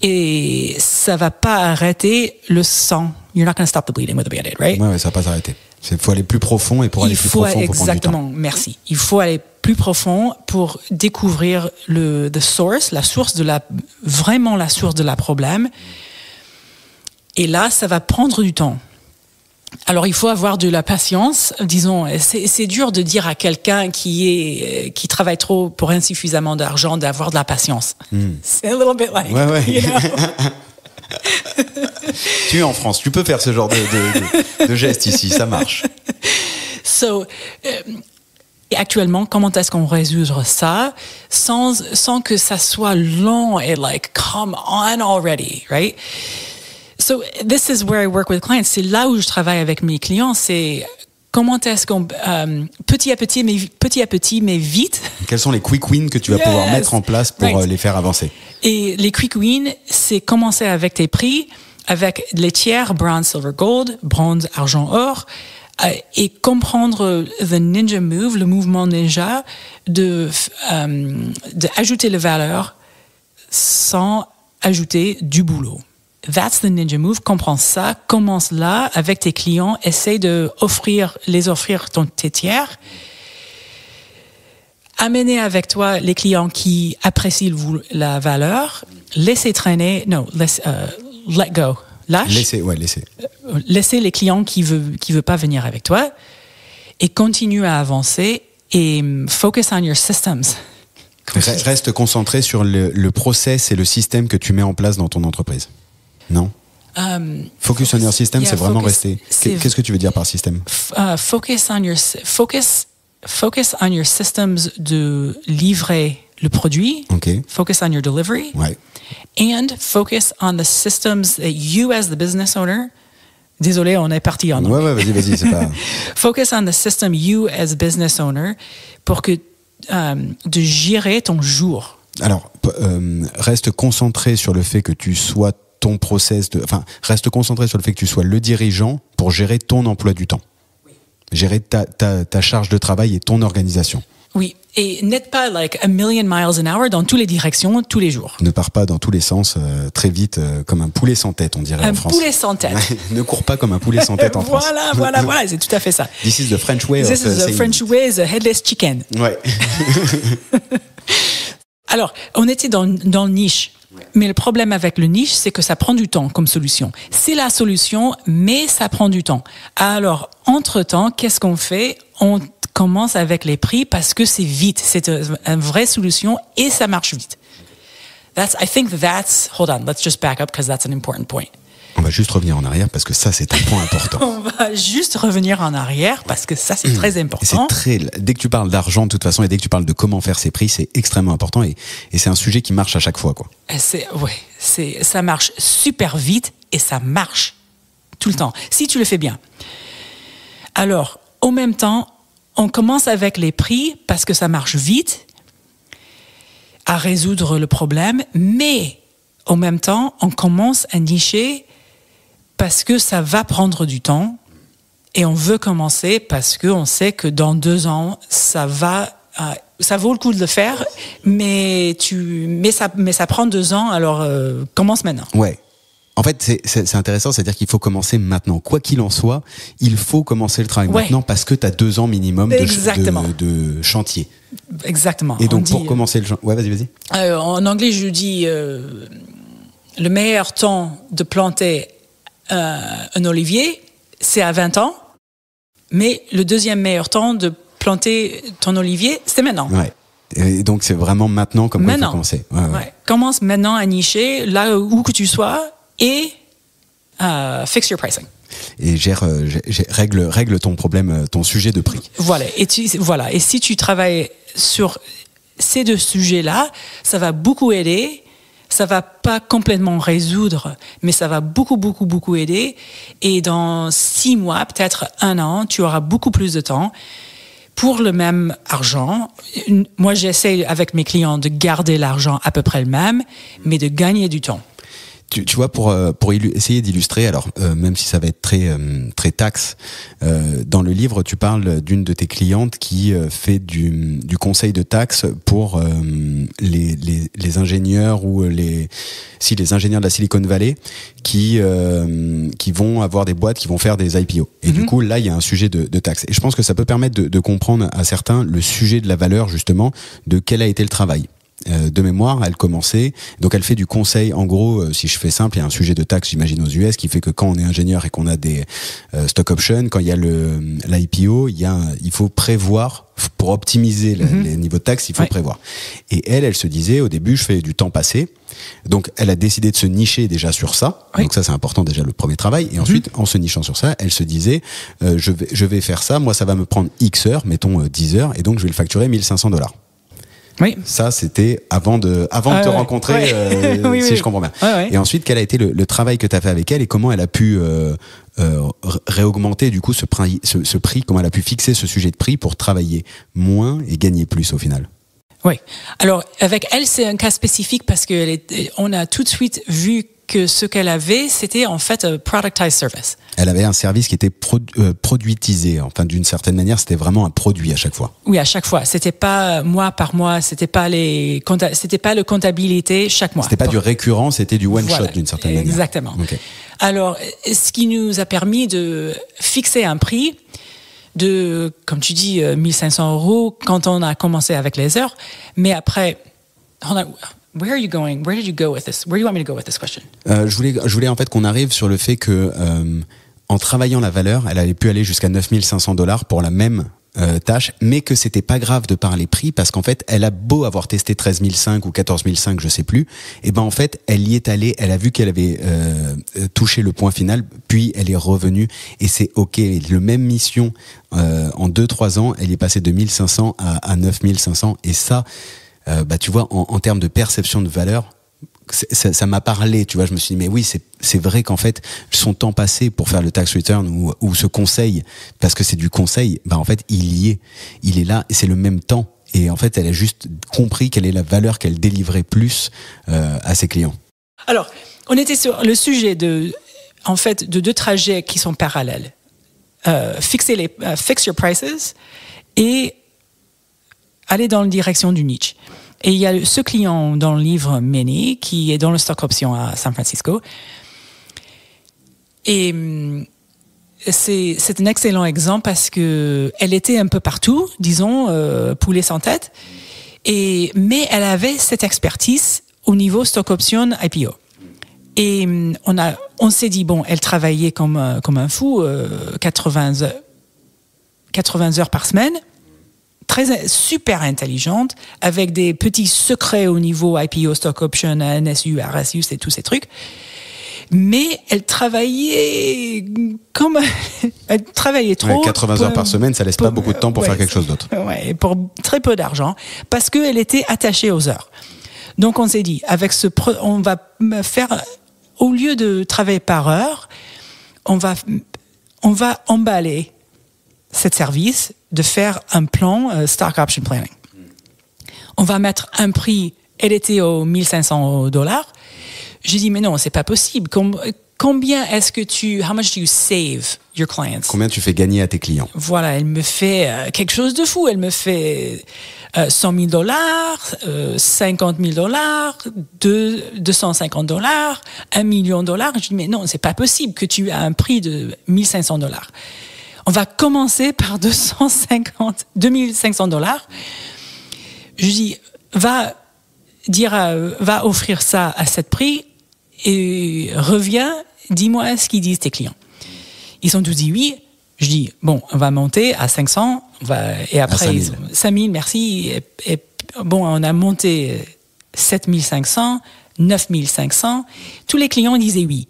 Et ça va pas arrêter le sang. You're not going to stop the bleeding with a band-aid, right? Ouais, ça va pas s'arrêter. Il faut aller plus profond, et pour aller plus profond, il faut prendre du temps. Exactement, merci. Il faut aller plus profond pour découvrir la source vraiment la source de la problème. Et là, ça va prendre du temps. Alors, il faut avoir de la patience. Disons, c'est dur de dire à quelqu'un qui travaille trop pour insuffisamment d'argent d'avoir de la patience. C'est a little bit like, you know? Tu es en France, tu peux faire ce genre de geste ici, ça marche. Actuellement, comment est-ce qu'on résout ça sans que ça soit long et like, come on already, right? So this is where I work with clients. C'est là où je travaille avec mes clients. C'est comment est-ce qu'on petit à petit, mais vite. Quels sont les quick wins que tu vas pouvoir mettre en place pour les faire avancer? Et les quick wins, c'est commencer avec tes prix, avec les tiers, bronze, silver, gold, bronze, argent, or, et comprendre the ninja move, le mouvement ninja, de ajouter la valeur sans ajouter du boulot. That's the ninja move. Comprends ça. Commence là avec tes clients. Essaye les offrir tes tiers. Amener avec toi les clients qui apprécient la valeur. Laissez traîner. Let go. Lâche. Laissez les clients qui veulent pas venir avec toi. Et continue à avancer. Et focus on your systems. Reste concentré sur le process et le système que tu mets en place dans ton entreprise. Non? Focus on your system, c'est vraiment rester. Qu'est-ce que tu veux dire par système? Focus on your systems de livrer le produit. Okay. Focus on your delivery. Ouais. And focus on the systems that you as the business owner. Désolé, on est parti en anglais. Ouais, vas-y, c'est pas. Focus on the system you as business owner pour que de gérer ton jour. Alors, reste concentré sur le fait que tu sois ton process reste concentré sur le fait que tu sois le dirigeant pour gérer ton emploi du temps. Oui. Gérer ta charge de travail et ton organisation. Oui, et n'êtes pas like a million miles an hour dans toutes les directions, tous les jours. Ne pars pas dans tous les sens très vite, comme un poulet sans tête, on dirait en France. Un poulet sans tête. Ne cours pas comme un poulet sans tête en France. Voilà, c'est tout à fait ça. This is the French way. This is the French way, the headless chicken. Ouais. Alors, on était dans le niche. Mais le problème avec le niche, c'est que ça prend du temps comme solution. C'est la solution, mais ça prend du temps. Alors, entre-temps, qu'est-ce qu'on fait? On commence avec les prix parce que c'est vite. C'est une vraie solution et ça marche vite. Hold on, let's just back up because that's an important point. On va juste revenir en arrière parce que ça, c'est un point important. On va juste revenir en arrière parce que ça, c'est très important. Dès que tu parles d'argent, de toute façon, et dès que tu parles de comment faire ses prix, c'est extrêmement important et c'est un sujet qui marche à chaque fois, quoi. Ça marche super vite et ça marche tout le temps, si tu le fais bien. Alors, en même temps, on commence avec les prix parce que ça marche vite à résoudre le problème, mais en même temps, on commence à nicher parce que ça va prendre du temps et on veut commencer parce qu'on sait que dans 2 ans, ça vaut le coup de le faire, mais ça prend 2 ans, alors commence maintenant. Ouais. En fait, c'est intéressant, c'est-à-dire qu'il faut commencer maintenant. Quoi qu'il en soit, il faut commencer le travail maintenant parce que tu as 2 ans minimum de chantier. Exactement. Et donc, pour commencer le chantier... Ouais, vas-y. En anglais, je dis le meilleur temps de planter un olivier, c'est à 20 ans, mais le deuxième meilleur temps de planter ton olivier, c'est maintenant. Ouais. Et donc, c'est vraiment maintenant comme il faut commencer. Ouais. Commence maintenant à nicher là où que tu sois et fix your pricing. Et règle ton problème, ton sujet de prix. Voilà. Et si tu travailles sur ces 2 sujets-là, ça va beaucoup aider. Ça va pas complètement résoudre, mais ça va beaucoup, beaucoup, beaucoup aider. Et dans 6 mois, peut-être 1 an, tu auras beaucoup plus de temps pour le même argent. Moi, j'essaie avec mes clients de garder l'argent à peu près le même, mais de gagner du temps. Tu vois, pour essayer d'illustrer, alors même si ça va être très taxe, dans le livre, tu parles d'une de tes clientes qui fait du conseil de taxe pour les ingénieurs ou les ingénieurs de la Silicon Valley qui vont avoir des boîtes qui vont faire des IPO. Et du coup, là, il y a un sujet de taxe. Et je pense que ça peut permettre de comprendre à certains le sujet de la valeur, justement, de quel a été le travail. De mémoire, elle commençait, donc elle fait du conseil. En gros, si je fais simple, il y a un sujet de taxe, j'imagine, aux US, qui fait que quand on est ingénieur et qu'on a des stock options, quand il y a l'IPO, il faut prévoir, pour optimiser les niveaux de taxes, il faut prévoir. Et elle se disait, au début, je fais du temps passé. Donc, elle a décidé de se nicher déjà sur ça. Oui. Donc ça, c'est important, déjà, le premier travail. Et ensuite, en se nichant sur ça, elle se disait, je vais faire ça, moi, ça va me prendre X heures, mettons 10 heures, et donc je vais le facturer $1,500. Oui. Ça, c'était avant de te rencontrer, si je comprends bien. Et ensuite, quel a été le travail que tu as fait avec elle et comment elle a pu réaugmenter du coup ce prix, comment elle a pu fixer ce sujet de prix pour travailler moins et gagner plus au final? Oui. Alors, avec elle, c'est un cas spécifique parce qu'on a tout de suite vu que ce qu'elle avait, c'était en fait un productized service. Elle avait un service qui était produitisé. Enfin, d'une certaine manière, c'était vraiment un produit à chaque fois. Oui, à chaque fois. C'était pas mois par mois. C'était pas le comptabilité chaque mois. C'était pas du récurrent, c'était du one shot d'une certaine manière. Exactement. Okay. Alors, ce qui nous a permis de fixer un prix de, comme tu dis, 1500 € quand on a commencé avec les heures. Mais après, where are you going? Where did you go with this? Where do you want me to go with this question? Je voulais en fait qu'on arrive sur le fait que en travaillant la valeur, elle avait pu aller jusqu'à 9500 $ pour la même tâche, mais que c'était pas grave de parler prix parce qu'en fait, elle a beau avoir testé 13 500 ou 14 500, je sais plus, et ben en fait, elle y est allée, elle a vu qu'elle avait touché le point final, puis elle est revenue et c'est ok. Le même mission en 2-3 ans, elle est passée de 1500 à 9500 et ça, tu vois, en termes de perception de valeur, ça m'a parlé, tu vois, je me suis dit mais oui, c'est vrai qu'en fait son temps passé pour faire le tax return ou ce conseil, parce que c'est du conseil, en fait il est là et c'est le même temps, et en fait elle a juste compris quelle est la valeur qu'elle délivrait plus à ses clients. Alors, on était sur le sujet de deux trajets qui sont parallèles. Fix your prices et aller dans la direction du niche. Et il y a ce client dans le livre Many qui est dans le stock option à San Francisco. Et c'est un excellent exemple parce que elle était un peu partout, disons, poulet sans tête. Mais elle avait cette expertise au niveau stock option IPO. Et on s'est dit, bon, elle travaillait comme un fou, 80 heures par semaine. Super intelligente, avec des petits secrets au niveau IPO, stock option, NSU, RSU, c'est tous ces trucs. Mais elle travaillait trop. 80 heures par semaine, ça laisse pas beaucoup de temps pour faire quelque chose d'autre. Ouais, pour très peu d'argent, parce qu'elle était attachée aux heures. Donc on s'est dit, on va faire, au lieu de travailler par heure, on va emballer cette service de faire un plan stock option planning. On va mettre un prix, elle était aux 1500 $. J'ai dit, mais non, c'est pas possible. Combien est-ce que how much do you save your clients? Combien tu fais gagner à tes clients? Voilà, elle me fait quelque chose de fou. Elle me fait 100 000 $, 50 000 $, 250 $, 1 million $. Je dis, mais non, c'est pas possible que tu aies un prix de 1500 $. On va commencer par 2500 $. Je dis, va offrir ça à ce prix et reviens, dis-moi ce qu'ils disent tes clients. Ils ont tous dit oui. Je dis, bon, on va monter à 500, et après 5000, merci. Et bon, on a monté 7500, 9500. Tous les clients disaient oui.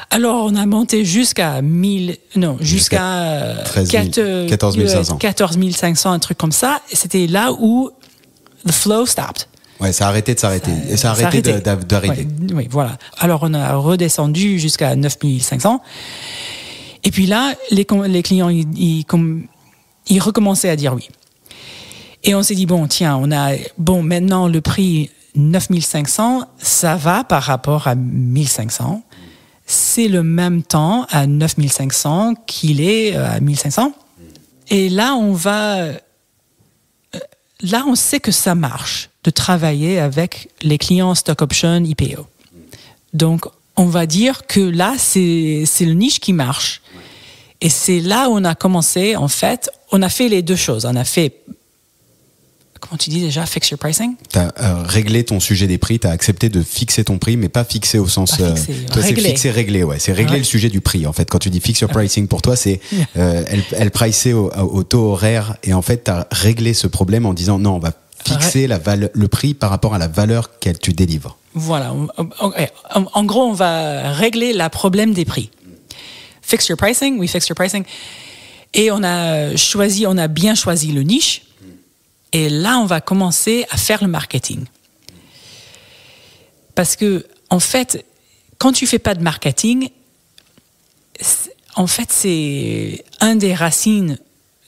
Alors, on a monté jusqu'à 14 500. 14 500, un truc comme ça. Et c'était là où the flow stopped. Ouais, ça a arrêté de s'arrêter. Et ça a arrêté d'arriver. Oui, voilà. Alors, on a redescendu jusqu'à 9 500. Et puis là, les clients, ils recommençaient à dire oui. Et on s'est dit, maintenant, le prix 9 500, ça va par rapport à 1500. C'est le même temps à 9500 qu'il est à 1500. Et là, on sait que ça marche de travailler avec les clients stock option IPO. Donc, on va dire que là, c'est le niche qui marche. Et c'est là où on a commencé, en fait, on a fait les deux choses. On a fait, comment tu dis déjà, fix your pricing? Tu as réglé ton sujet des prix, tu as accepté de fixer ton prix, mais pas fixer au sens... toi, c'est fixer, régler, ouais. C'est régler le sujet du prix, en fait. Quand tu dis fix your pricing, pour toi, c'est elle priçait au taux horaire, et en fait, tu as réglé ce problème en disant, non, on va fixer le prix par rapport à la valeur que tu délivres. Voilà. En gros, on va régler le problème des prix. Fix your pricing, we fix your pricing. Et on a bien choisi le niche. Et là, on va commencer à faire le marketing. Parce que, en fait, quand tu fais pas de marketing, en fait, c'est un des racines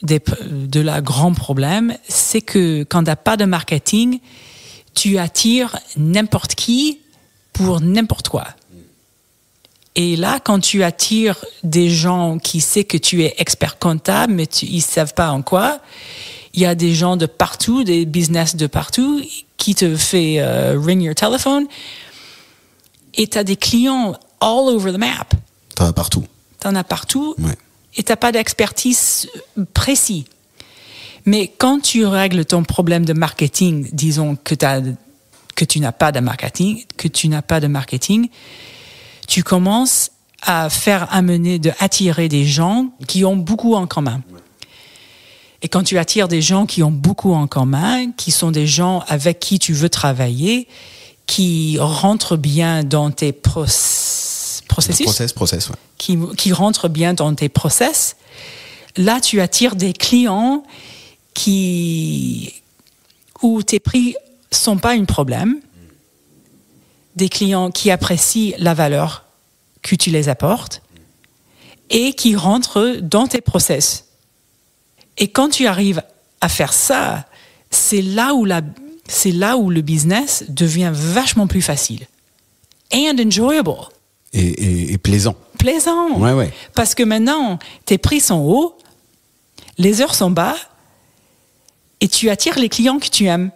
de la grand problème, c'est que quand tu n'as pas de marketing, tu attires n'importe qui pour n'importe quoi. Et là, quand tu attires des gens qui savent que tu es expert comptable, mais ils ne savent pas en quoi, il y a des gens de partout, des business de partout, qui te fait ring your telephone. Et tu as des clients all over the map. T'en as partout. T'en as partout. Ouais. Et tu n'as pas d'expertise précis. Mais quand tu règles ton problème de marketing, disons que tu n'as pas de marketing, tu commences à attirer des gens qui ont beaucoup en commun. Et quand tu attires des gens qui ont beaucoup en commun, qui sont des gens avec qui tu veux travailler, qui rentrent bien dans tes processus, Process, ouais. qui rentrent bien dans tes process, là tu attires des clients où tes prix sont pas un problème, des clients qui apprécient la valeur que tu les apportes et qui rentrent dans tes process. Et quand tu arrives à faire ça, c'est là où le business devient vachement plus facile. And enjoyable. Et plaisant. Plaisant. Ouais. Parce que maintenant, tes prix sont hauts, les heures sont bas, et tu attires les clients que tu aimes.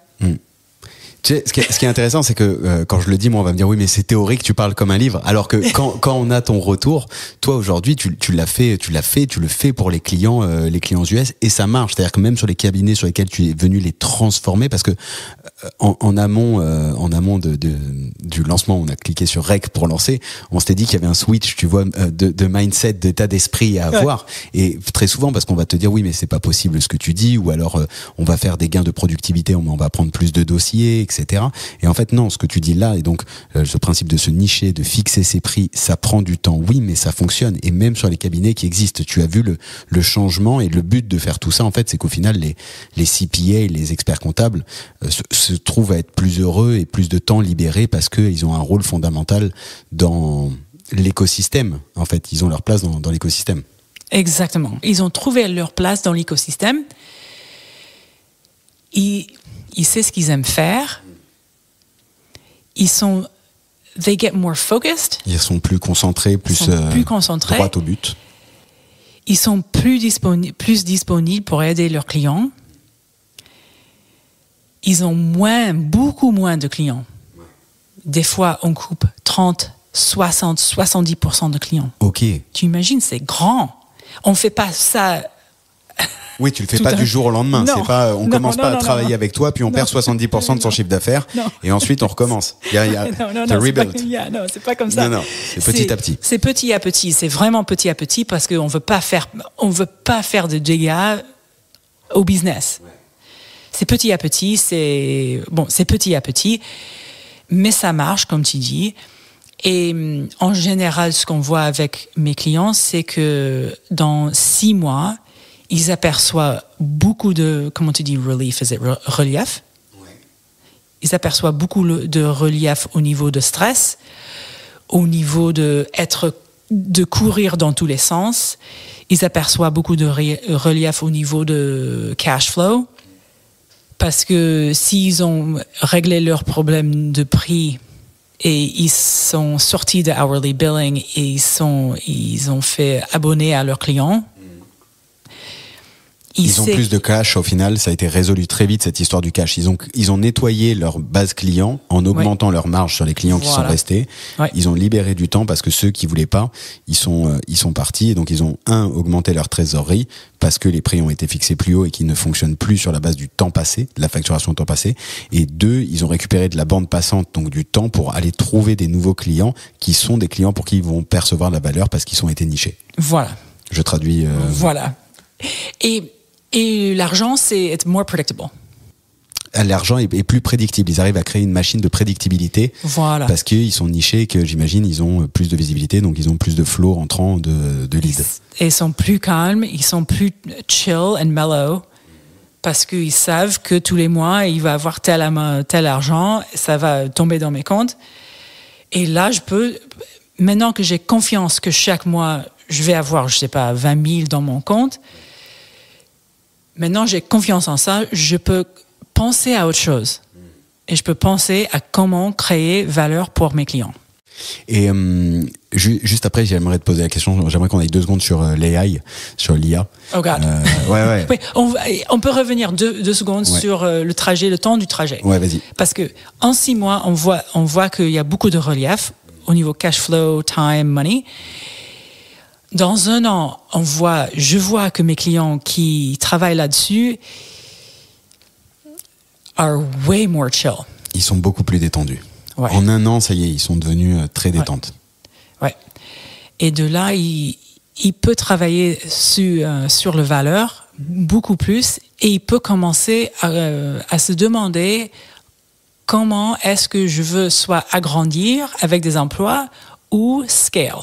Tu sais, ce qui est intéressant, c'est que quand je le dis, moi, on va me dire oui, mais c'est théorique, tu parles comme un livre. Alors que quand on a ton retour, toi aujourd'hui, tu le fais pour les clients US, et ça marche. C'est-à-dire que même sur les cabinets sur lesquels tu es venu les transformer, parce que en amont du lancement, on a cliqué sur Rec pour lancer. On s'était dit qu'il y avait un switch, tu vois, de mindset, d'état d'esprit à avoir. Ouais. Et très souvent, parce qu'on va te dire oui, mais c'est pas possible ce que tu dis, ou alors on va faire des gains de productivité, on va prendre plus de dossiers, etc. Et en fait, non, ce que tu dis là, et donc ce principe de se nicher, de fixer ses prix, ça prend du temps, oui, mais ça fonctionne. Et même sur les cabinets qui existent, tu as vu le changement, et le but de faire tout ça, en fait, c'est qu'au final, les CPA, les experts comptables, se trouvent à être plus heureux et plus de temps libéré parce qu'ils ont un rôle fondamental dans l'écosystème. En fait, ils ont leur place dans l'écosystème. Exactement. Ils ont trouvé leur place dans l'écosystème. Ils savent ce qu'ils aiment faire. They get more focused. Ils sont plus concentrés, plus droit au but. Ils sont plus disponibles pour aider leurs clients. Ils ont beaucoup moins de clients. Des fois, on coupe 30, 60, 70% de clients. Ok. Tu imagines, c'est grand. On fait pas ça. Oui, tu le fais pas du jour au lendemain. Non. C'est pas, on commence pas à travailler avec toi, puis on perd 70% de son chiffre d'affaires, et ensuite on recommence. Il y a rebuild. C'est pas comme ça. Non, c'est petit à petit. C'est petit à petit. C'est vraiment petit à petit parce qu'on veut pas faire de dégâts au business. Ouais. C'est petit à petit. C'est petit à petit, mais ça marche, comme tu dis. Et en général, ce qu'on voit avec mes clients, c'est que dans 6 mois, ils aperçoivent beaucoup de, comment tu dis, relief, relief. Ouais. Ils aperçoivent beaucoup de relief au niveau de stress, au niveau de courir dans tous les sens. Ils aperçoivent beaucoup de relief au niveau de cash flow. Parce que s'ils ont réglé leurs problèmes de prix et ils sont sortis de hourly billing et ils ont fait abonner à leurs clients, ils ont plus de cash. Au final, ça a été résolu très vite, cette histoire du cash. Ils ont nettoyé leur base client en augmentant leur marge sur les clients qui sont restés. Ouais. Ils ont libéré du temps parce que ceux qui voulaient pas, ils sont partis. Et donc, ils ont augmenté leur trésorerie parce que les prix ont été fixés plus haut et qu'ils ne fonctionnent plus sur la base du temps passé, de la facturation de temps passé. Et 2, ils ont récupéré de la bande passante, donc du temps pour aller trouver des nouveaux clients qui sont des clients pour qui ils vont percevoir de la valeur parce qu'ils ont été nichés. Voilà. Je traduis. Voilà. Et l'argent, c'est être more predictable. L'argent est plus prédictible. Ils arrivent à créer une machine de prédictibilité. Voilà. Parce qu'ils sont nichés et que j'imagine ils ont plus de visibilité, donc ils ont plus de flow entrant de leads. Et ils sont plus calmes, ils sont plus chill and mellow parce qu'ils savent que tous les mois, il va avoir tel argent, ça va tomber dans mes comptes. Et là, maintenant que j'ai confiance que chaque mois, je vais avoir, 20 000 dans mon compte, maintenant, j'ai confiance en ça, je peux penser à autre chose. et je peux penser à comment créer valeur pour mes clients. Et juste après, j'aimerais te poser la question, j'aimerais qu'on aille 2 secondes sur l'AI, sur l'IA. Oh God. Ouais. Oui, on peut revenir 2 secondes sur le temps du trajet. Ouais, vas-y. Parce que en 6 mois, on voit qu'il y a beaucoup de relief au niveau cash flow, time, money. Dans 1 an, je vois que mes clients qui travaillent là-dessus are way more chill. Ils sont beaucoup plus détendus. Ouais. En 1 an, ça y est, ils sont devenus très détentes. Ouais. Et de là, il peut travailler sur le valeur beaucoup plus et il peut commencer à se demander comment est-ce que je veux soit agrandir avec des emplois ou scale.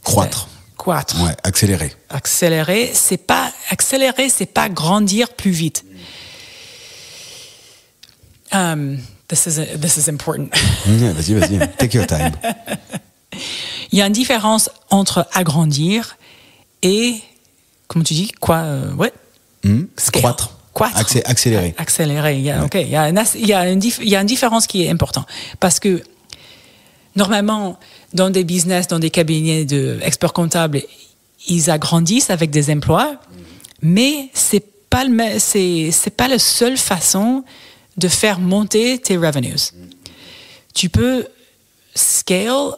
Croître. Ouais, accélérer. Accélérer, c'est pas grandir plus vite. This is important. Vas-y, take your time. Il y a une différence entre agrandir et, comment tu dis, Croître. Accélérer. Accélérer. Il y a une différence qui est importante. Parce que, normalement, dans des business, dans des cabinets d'experts comptables, ils agrandissent avec des emplois, mais c'est pas la seule façon de faire monter tes revenues. Tu peux scale,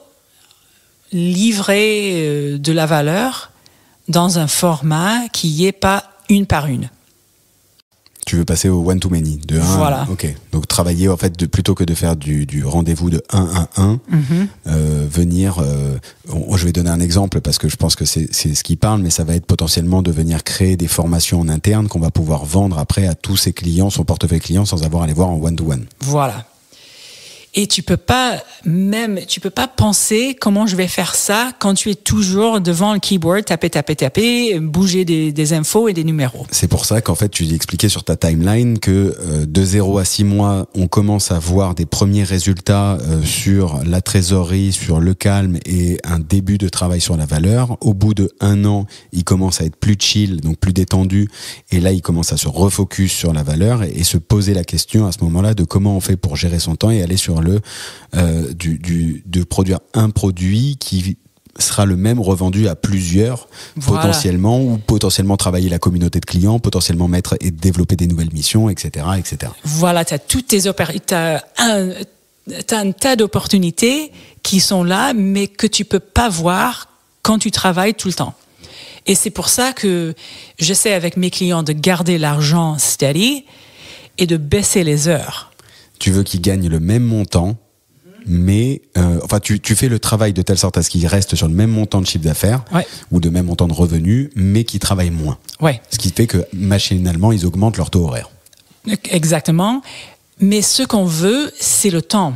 livrer de la valeur dans un format qui n'est pas une par une. Tu veux passer au one-to-many, de 1 voilà. Ok. Donc travailler, en fait, plutôt que de faire du rendez-vous de 1 à 1, venir... je vais donner un exemple parce que je pense que c'est ce qui parle, mais ça va être potentiellement de venir créer des formations en interne qu'on va pouvoir vendre après à tous ses clients, son portefeuille client, sans avoir à les voir en one-to-one. Voilà. Et tu peux pas penser comment je vais faire ça quand tu es toujours devant le keyboard, taper, bouger des infos et des numéros. C'est pour ça qu'en fait, tu expliquais sur ta timeline que de 0 à 6 mois, on commence à voir des premiers résultats sur la trésorerie, sur le calme et un début de travail sur la valeur. Au bout de 1 an, il commence à être plus chill, donc plus détendu. Et là, il commence à se refocus sur la valeur et se poser la question à ce moment-là de comment on fait pour gérer son temps et aller sur de produire un produit qui sera le même revendu à plusieurs, potentiellement, ou potentiellement travailler la communauté de clients, potentiellement mettre et développer des nouvelles missions, etc., etc. Voilà, t'as un tas d'opportunités qui sont là, mais que tu peux pas voir quand tu travailles tout le temps. Et c'est pour ça que j'essaie avec mes clients de garder l'argent steady et de baisser les heures. Tu veux qu'ils gagnent le même montant, mais tu fais le travail de telle sorte à ce qu'ils restent sur le même montant de chiffre d'affaires ou de même montant de revenus, mais qu'ils travaillent moins. Ouais. Ce qui fait que machinalement, ils augmentent leur taux horaire. Exactement. Mais ce qu'on veut, c'est le temps.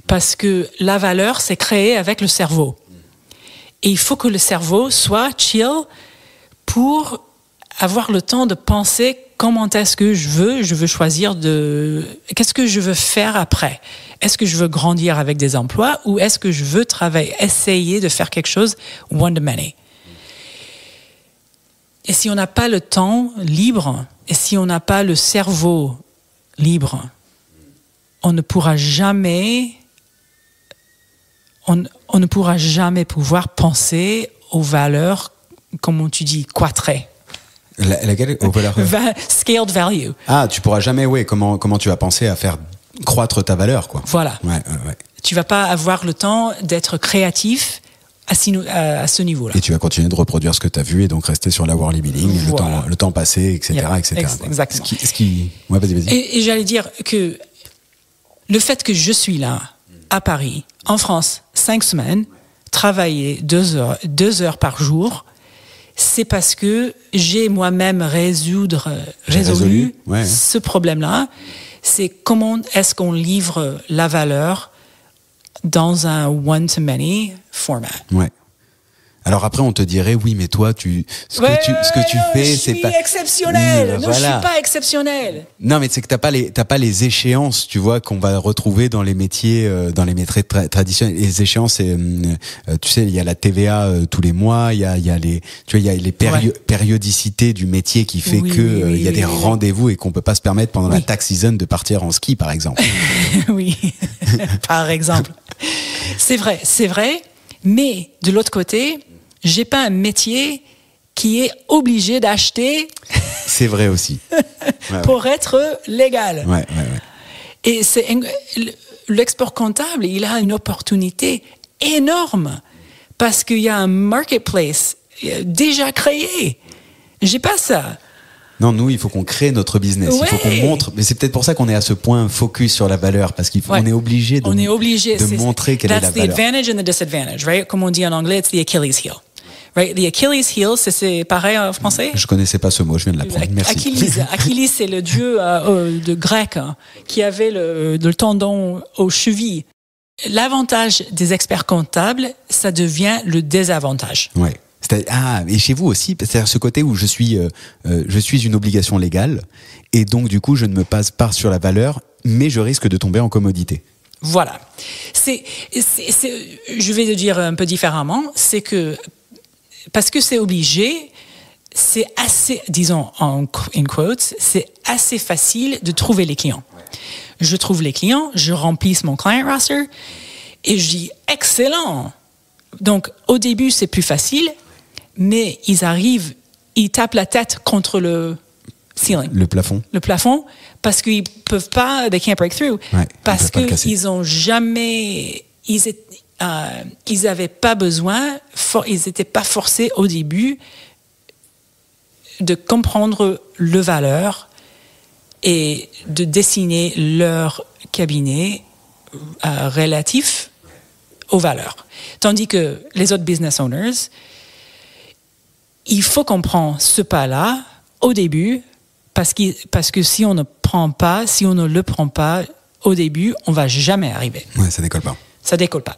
Parce que la valeur, c'est créé avec le cerveau. Et il faut que le cerveau soit chill pour avoir le temps de penser comment est-ce que je veux choisir qu'est-ce que je veux faire après? Est-ce que je veux grandir avec des emplois ou est-ce que je veux essayer de faire quelque chose one to many? Et si on n'a pas le temps libre et si on n'a pas le cerveau libre, on ne pourra jamais pouvoir penser aux valeurs, comment tu dis, quatrées. Laquelle aux valeurs Scaled value. Ah, tu pourras jamais, comment tu vas penser à faire croître ta valeur, quoi. Voilà. Ouais. Tu vas pas avoir le temps d'être créatif à ce niveau-là. Et tu vas continuer de reproduire ce que tu as vu et donc rester sur la worldly billing, voilà. le temps passé, etc. Exactement. Ouais, vas-y. Et j'allais dire que le fait que je suis là, à Paris, en France, 5 semaines, travailler 2 heures par jour, c'est parce que j'ai moi-même résolu ce problème-là. C'est comment est-ce qu'on livre la valeur dans un one-to-many format. Ouais. Alors après, on te dirait, oui, mais toi, ce que tu fais, c'est pas... Je suis exceptionnel. Oui, non, voilà. je suis pas exceptionnel. Non, mais c'est que t'as pas les échéances, tu vois, qu'on va retrouver dans les métiers, traditionnels. Les échéances, c'est, tu sais, il y a la TVA tous les mois, il y a les périodicités du métier qui fait il y a des rendez-vous et qu'on peut pas se permettre pendant la tax season de partir en ski, par exemple. Oui, par exemple. C'est vrai. Mais de l'autre côté, j'ai pas un métier qui est obligé d'acheter. C'est vrai aussi. Pour être légal. Ouais. Et l'export comptable, il a une opportunité énorme parce qu'il y a un marketplace déjà créé. J'ai pas ça. Non, nous, il faut qu'on crée notre business. Il faut qu'on montre. Mais c'est peut-être pour ça qu'on est à ce point focus sur la valeur, parce qu'on est obligé de montrer quelle est la valeur. That's the advantage and the disadvantage, right? Comme on dit en anglais, it's the Achilles heel. Right? The Achilles heel, c'est pareil en français? Je connaissais pas ce mot, je viens de l'apprendre. Merci. Achilles, c'est le dieu de grec qui avait le tendon aux chevilles. L'avantage des experts comptables, ça devient le désavantage. Ouais. Et chez vous aussi, c'est-à-dire ce côté où je suis une obligation légale, et donc du coup je ne me passe pas sur la valeur, mais je risque de tomber en commodité. Voilà. Je vais le dire un peu différemment, c'est que parce que c'est obligé, c'est assez, disons in quotes, c'est assez facile de trouver les clients. Je trouve les clients, je remplis mon client roster et je dis excellent. Donc au début c'est plus facile. Mais ils tapent la tête contre le ceiling. Le plafond, parce qu'ils peuvent pas, they can't break through. Ouais, parce qu'ils ont jamais, ils avaient pas besoin, ils n'étaient pas forcés au début de comprendre le valeur et de dessiner leur cabinet relatif aux valeurs. Tandis que les autres business owners, il faut qu'on prenne ce pas-là au début, parce que si on ne le prend pas au début, on va jamais arriver. Ouais, ça décolle pas.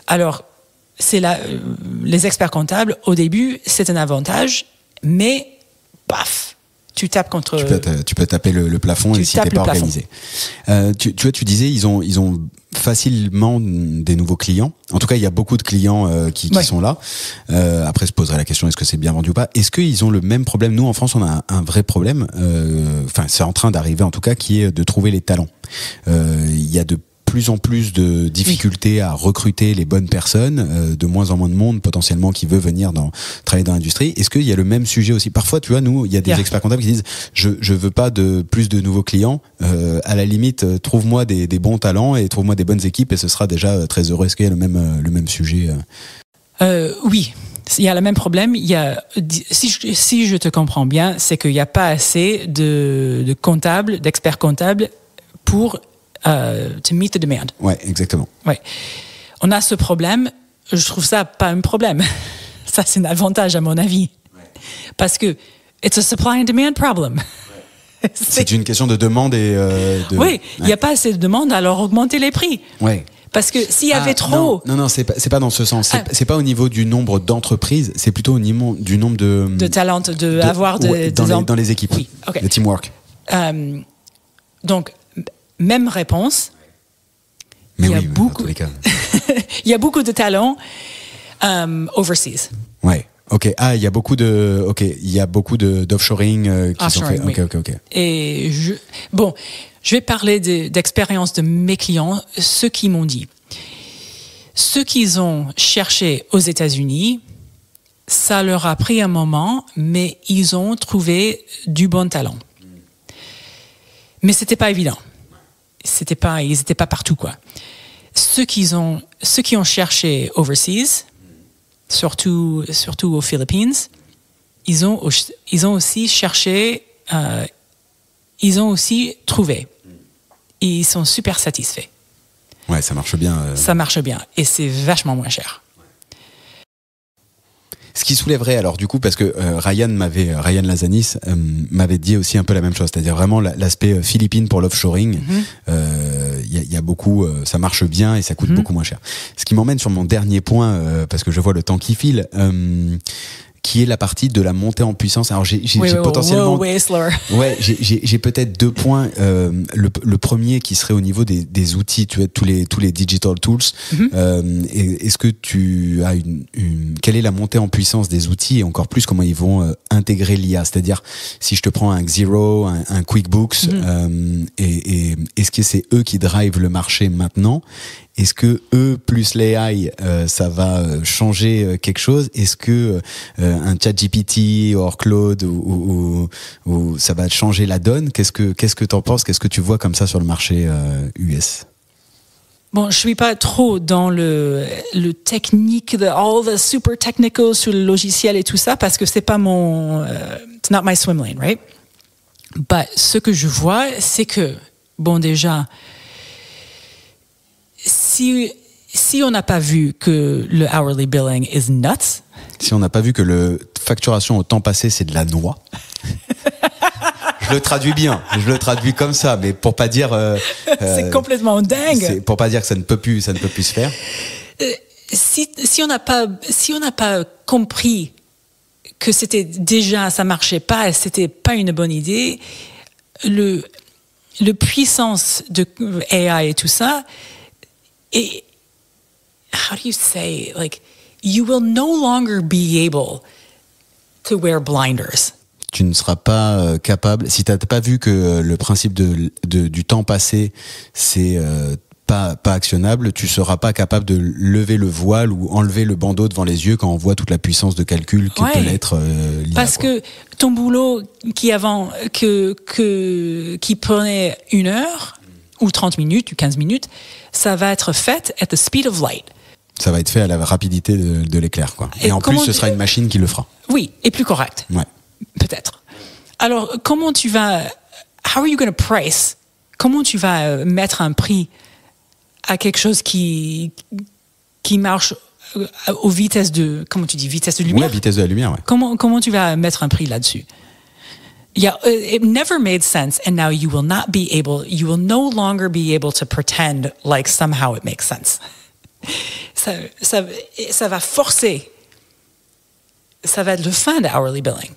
Alors, les experts comptables, au début, c'est un avantage, mais paf, tu tapes contre... Tu peux taper le plafond et si t'es pas organisé. Tu disais, ils ont facilement des nouveaux clients. En tout cas, il y a beaucoup de clients qui sont là. Après, se poserait la question, est-ce que c'est bien vendu ou pas? Est-ce qu'ils ont le même problème? Nous, en France, on a un vrai problème. C'est en train d'arriver, en tout cas, qui est de trouver les talents. Il y a de plus en plus de difficultés à recruter les bonnes personnes, de moins en moins de monde potentiellement qui veut venir travailler dans l'industrie. Est-ce qu'il y a le même sujet aussi? Parfois, tu vois, nous, il y a des experts comptables qui disent je veux pas de plus de nouveaux clients. À la limite, trouve-moi des bons talents et trouve-moi des bonnes équipes et ce sera déjà très heureux. Est-ce qu'il y a le même sujet? Oui. Il y a le même problème. Si je te comprends bien, c'est qu'il n'y a pas assez de comptables, d'experts comptables pour to meet the demand. Ouais, exactement. Ouais. On a ce problème. Je trouve ça pas un problème. Ça, c'est un avantage à mon avis. Ouais. Parce que it's a supply and demand problem. Ouais. C'est une question de demande et Oui, il n'y a pas assez de demande, alors augmenter les prix. Ouais. Parce que s'il y avait trop... Non, c'est pas dans ce sens. C'est pas au niveau du nombre d'entreprises, c'est plutôt au niveau du nombre de talents, dans les équipes, oui, okay. Le teamwork. Donc, même réponse. Mais il y a dans tous les cas. Il y a beaucoup de talents overseas. Ouais. Ok. Ah, il y a beaucoup d'offshoring qui sont faits. Oui. Ok. Et je vais parler d'expérience de mes clients, ceux qui m'ont dit. Ceux qu'ils ont cherché aux États-Unis, ça leur a pris un moment, mais ils ont trouvé du bon talent. Mais c'était pas évident. Ils étaient pas partout, quoi. Ceux qui ont cherché overseas, surtout aux Philippines, ils ont aussi cherché, ils ont aussi trouvé. Et ils sont super satisfaits. Ouais, ça marche bien. Ça marche bien. Et c'est vachement moins cher. Ce qui soulèverait, alors du coup, parce que Ryan Lazanis m'avait dit aussi un peu la même chose, c'est-à-dire vraiment l'aspect Philippines pour l'offshoring. Il y a beaucoup, ça marche bien et ça coûte beaucoup moins cher. Ce qui m'emmène sur mon dernier point, parce que je vois le temps qui file. Qui est la partie de la montée en puissance. Alors j'ai potentiellement, j'ai peut-être 2 points. Le premier qui serait au niveau des outils, tu vois, tous les digital tools. Est-ce que tu as quelle est la montée en puissance des outils et encore plus comment ils vont intégrer l'IA? C'est-à-dire si je te prends un Xero, un QuickBooks, et est-ce que c'est eux qui drivent le marché maintenant? Est-ce que eux plus l'AI, ça va changer quelque chose? Est-ce que un ChatGPT ou Claude ou ça va changer la donne? Qu'est-ce que t'en penses? Qu'est-ce que tu vois comme ça sur le marché US? Bon, je suis pas trop dans le technique, all the super technical sur le logiciel et tout ça parce que c'est pas mon, it's not my swim lane, right? But ce que je vois, c'est que bon déjà. Si on n'a pas vu que le hourly billing is nuts, si on n'a pas vu que le facturation au temps passé c'est de la noix, je le traduis comme ça, mais pour pas dire c'est complètement dingue. C'est pour pas dire que ça ne peut plus se faire. Si on n'a pas compris que c'était déjà ça marchait pas, c'était pas une bonne idée, le puissance de AI et tout ça. Et how do you say, like, you will no longer be able to wear blinders. Tu ne seras pas capable, si tu n'as pas vu que le principe du temps passé, c'est pas actionnable, tu seras pas capable de lever le voile ou enlever le bandeau devant les yeux quand on voit toute la puissance de calcul que peut être l'IA. Parce que ton boulot qui prenait 1 heure, ou 30 minutes, ou 15 minutes, ça va être fait at the speed of light. Ça va être fait à la rapidité de l'éclair, quoi. Et en plus, ce sera une machine qui le fera. Oui, et plus correct. Ouais. Peut-être. Alors, comment tu vas... How are you going to price? Comment tu vas mettre un prix à quelque chose qui marche aux vitesses de... Comment tu dis? Vitesse de lumière? Ouais, vitesse de la lumière, ouais. Comment tu vas mettre un prix là-dessus? Yeah, it never made sense, and now you will no longer be able to pretend like somehow it makes sense. Ça va forcer. Ça va être le fin de hourly billing.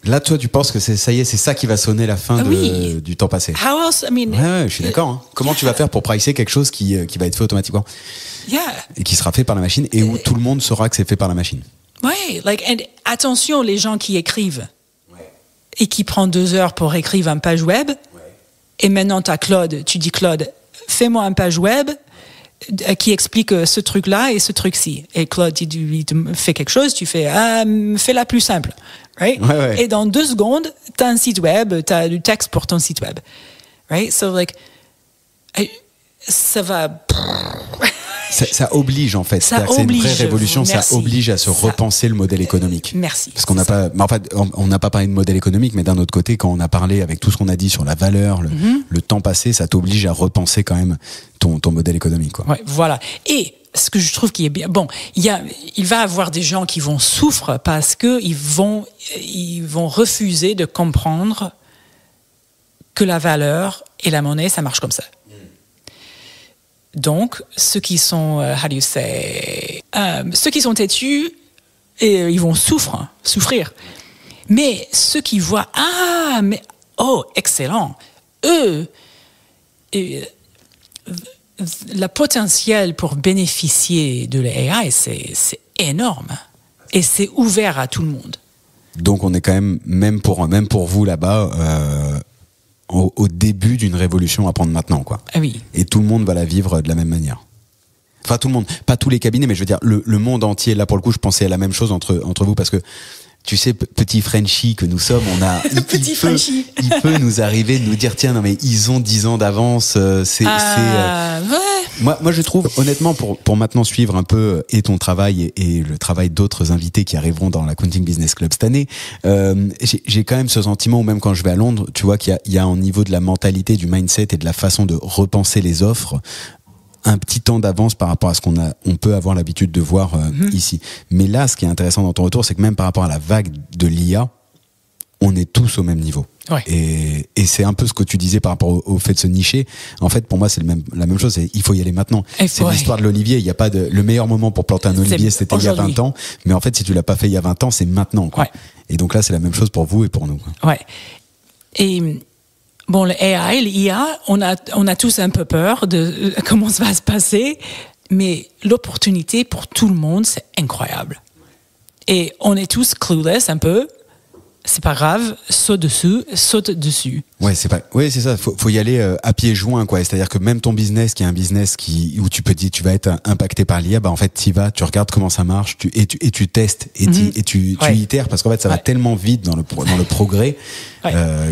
Là, toi, tu penses que c'est ça qui va sonner la fin du temps passé. How else? I mean, ouais, je suis d'accord. Hein. Comment tu vas faire pour pricer quelque chose qui va être fait automatiquement? Yeah. Et qui sera fait par la machine et où tout le monde saura que c'est fait par la machine. Ouais, and attention les gens qui écrivent. Et qui prend 2 heures pour écrire une page web. Et maintenant, t'as Claude. Tu dis, Claude, fais-moi une page web qui explique ce truc-là et ce truc-ci. Et Claude, il te fait quelque chose, tu fais, fais-la plus simple. Right? Ouais. Et dans 2 secondes, t'as un site web, t'as du texte pour ton site web. Right? So, like, ça va... Ça oblige en fait. C'est une vraie révolution. Merci. Ça oblige à se repenser le modèle économique. Merci. Parce qu'on n'a pas, en fait, on n'a pas parlé de modèle économique, mais d'un autre côté, quand on a parlé avec tout ce qu'on a dit sur la valeur, le temps passé, ça t'oblige à repenser quand même ton modèle économique, quoi. Ouais, voilà. Et ce que je trouve qui est bien, bon, il va y avoir des gens qui vont souffrir parce que ils vont refuser de comprendre que la valeur et la monnaie, ça marche comme ça. Donc, ceux qui sont, ceux qui sont têtus, ils vont souffrir. Mais ceux qui voient, excellent, eux, le potentiel pour bénéficier de l'AI, c'est énorme. Et c'est ouvert à tout le monde. Donc, on est quand même pour vous là-bas, au début d'une révolution à prendre maintenant, quoi. Ah oui. Et tout le monde va la vivre de la même manière. Enfin, tout le monde, pas tous les cabinets, mais je veux dire le monde entier. Là, pour le coup, je pensais à la même chose entre vous, parce que tu sais, petit Frenchie que nous sommes, on a il peut nous arriver de nous dire tiens, non mais ils ont 10 ans d'avance. Moi, je trouve honnêtement pour maintenant suivre un peu et ton travail et le travail d'autres invités qui arriveront dans l'Accounting Business Club cette année, j'ai quand même ce sentiment, ou même quand je vais à Londres, tu vois qu'il y a au niveau de la mentalité, du mindset et de la façon de repenser les offres, un petit temps d'avance par rapport à ce on peut avoir l'habitude de voir ici. Mais là, ce qui est intéressant dans ton retour, c'est que même par rapport à la vague de l'IA, on est tous au même niveau. Ouais. Et c'est un peu ce que tu disais par rapport au fait de se nicher. En fait, pour moi, c'est la même chose. Il faut y aller maintenant. C'est l'histoire de l'olivier. Il n'y a pas le meilleur moment pour planter un olivier, c'était il y a 20 ans. Mais en fait, si tu l'as pas fait il y a 20 ans, c'est maintenant, quoi. Ouais. Et donc là, c'est la même chose pour vous et pour nous, quoi. Ouais. Et bon, le AI, l'IA, on a tous un peu peur de comment ça va se passer. Mais l'opportunité pour tout le monde, c'est incroyable. Et on est tous clueless un peu. C'est pas grave, saute dessus. Ouais, c'est ça. Faut y aller à pieds joints, quoi. C'est-à-dire que même ton business, qui est un business où tu peux dire, tu vas être impacté par l'IA, bah en fait, t'y vas, tu regardes comment ça marche, tu testes et tu itères, parce qu'en fait, ça va tellement vite dans le progrès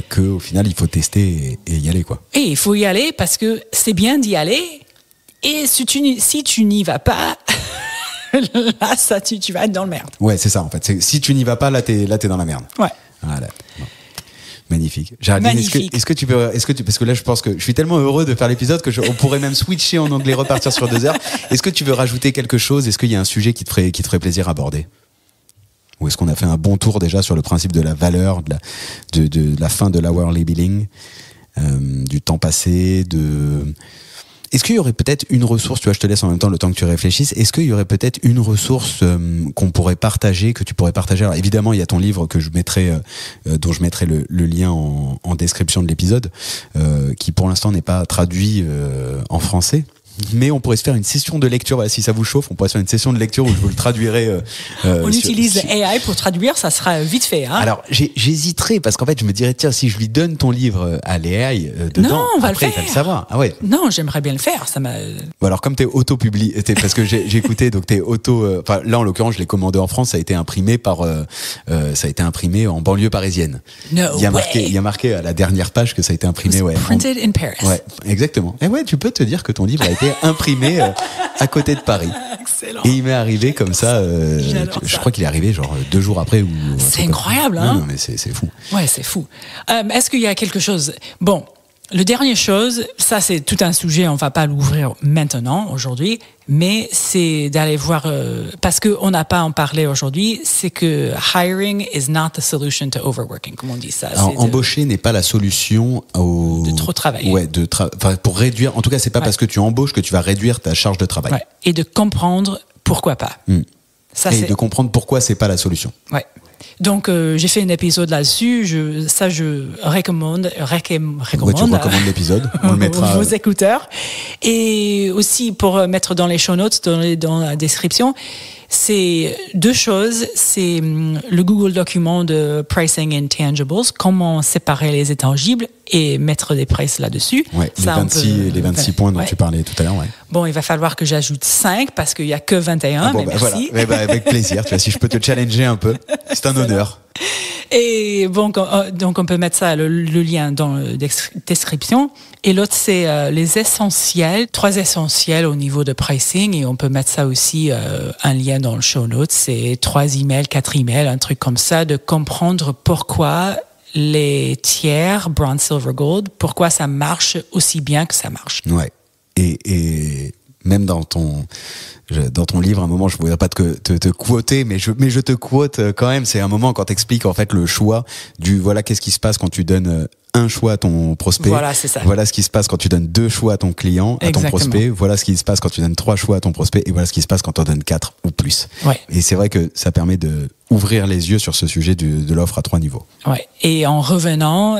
que au final, il faut tester et y aller, quoi. Et il faut y aller parce que c'est bien d'y aller. Et si tu n'y vas pas. Là, tu vas être dans le merde. Ouais, c'est ça, en fait. Si tu n'y vas pas, là, t'es dans la merde. Ouais. Voilà. Bon. Magnifique. Géraldine, est-ce que tu peux, parce que là, je pense que je suis tellement heureux de faire l'épisode on pourrait même switcher en anglais, repartir sur 2 heures. Est-ce que tu veux rajouter quelque chose? Est-ce qu'il y a un sujet qui te ferait plaisir à aborder? Ou est-ce qu'on a fait un bon tour déjà sur le principe de la valeur, de la fin de l'hour labeling, du temps passé, Est-ce qu'il y aurait peut-être une ressource, tu vois, je te laisse en même temps le temps que tu réfléchisses, est-ce qu'il y aurait peut-être une ressource qu'on pourrait partager, que tu pourrais partager? Alors évidemment, il y a ton livre que dont je mettrai le lien en description de l'épisode, qui pour l'instant n'est pas traduit en français. Mais on pourrait se faire une session de lecture, voilà, si ça vous chauffe, on pourrait se faire une session de lecture où je vous le traduirai. On utilise AI pour traduire, ça sera vite fait. Hein. Alors j'hésiterais parce qu'en fait je me dirais tiens, si je lui donne ton livre à l'AI dedans, non, on va après le faire. Il va le savoir. Ah ouais. Non, j'aimerais bien le faire. Ça m'a. Bon, alors comme t'es auto-publié, parce que j'ai écouté, donc t'es enfin là en l'occurrence je l'ai commandé en France, ça a été imprimé en banlieue parisienne. No il y a marqué à la dernière page que ça a été imprimé. Ouais. Printed in Paris. Ouais, exactement. Et ouais, tu peux te dire que ton livre a été imprimé à côté de Paris. Excellent. Et il m'est arrivé comme ça, je crois qu'il est arrivé genre 2 jours après. C'est incroyable, hein? Non, mais c'est fou. Ouais, c'est fou. Est-ce qu'il y a quelque chose? Bon, le dernier chose, ça c'est tout un sujet, on va pas l'ouvrir maintenant, aujourd'hui, mais c'est d'aller voir, parce qu'on n'a pas en parlé aujourd'hui, c'est que hiring is not the solution to overworking, comme on dit ça. Alors, embaucher n'est pas la solution de trop travailler. Ouais, pour réduire, en tout cas c'est pas parce que tu embauches que tu vas réduire ta charge de travail. Ouais. Et de comprendre pourquoi pas. Ça, de comprendre pourquoi c'est pas la solution. Ouais. Donc j'ai fait un épisode là-dessus. Je recommande. Ouais, tu recommandes l'épisode. On le mettra. Vos écouteurs. Et aussi pour mettre dans les show notes, dans la description, c'est 2 choses. C'est le Google document de Pricing Intangibles, comment séparer les intangibles et mettre des prices là-dessus. Ouais, ça, les 26 points dont tu parlais tout à l'heure. Ouais. Bon, il va falloir que j'ajoute 5 parce qu'il n'y a que 21. Mais merci. Voilà. Avec plaisir. Tu vois, si je peux te challenger un peu, c'est un honneur. Et bon, donc on peut mettre ça, le lien dans la description. Et l'autre, c'est les essentiels, 3 essentiels au niveau de pricing. Et on peut mettre ça aussi, un lien dans le show notes. C'est 3 emails, 4 emails, un truc comme ça, de comprendre pourquoi les tiers, bronze, silver, gold, pourquoi ça marche aussi bien que ça marche. Ouais. Et même dans ton livre, à un moment, je ne voudrais pas te quoter, mais je te quote quand même. C'est un moment quand tu expliques en fait le choix voilà qu'est-ce qui se passe quand tu donnes un choix à ton prospect. Voilà, c'est ça. Voilà ce qui se passe quand tu donnes 2 choix à ton client, à ton prospect. Voilà ce qui se passe quand tu donnes 3 choix à ton prospect. Et voilà ce qui se passe quand tu en donnes 4 ou plus. Ouais. Et c'est vrai que ça permet de ouvrir les yeux sur ce sujet de l'offre à 3 niveaux. Ouais. Et en revenant,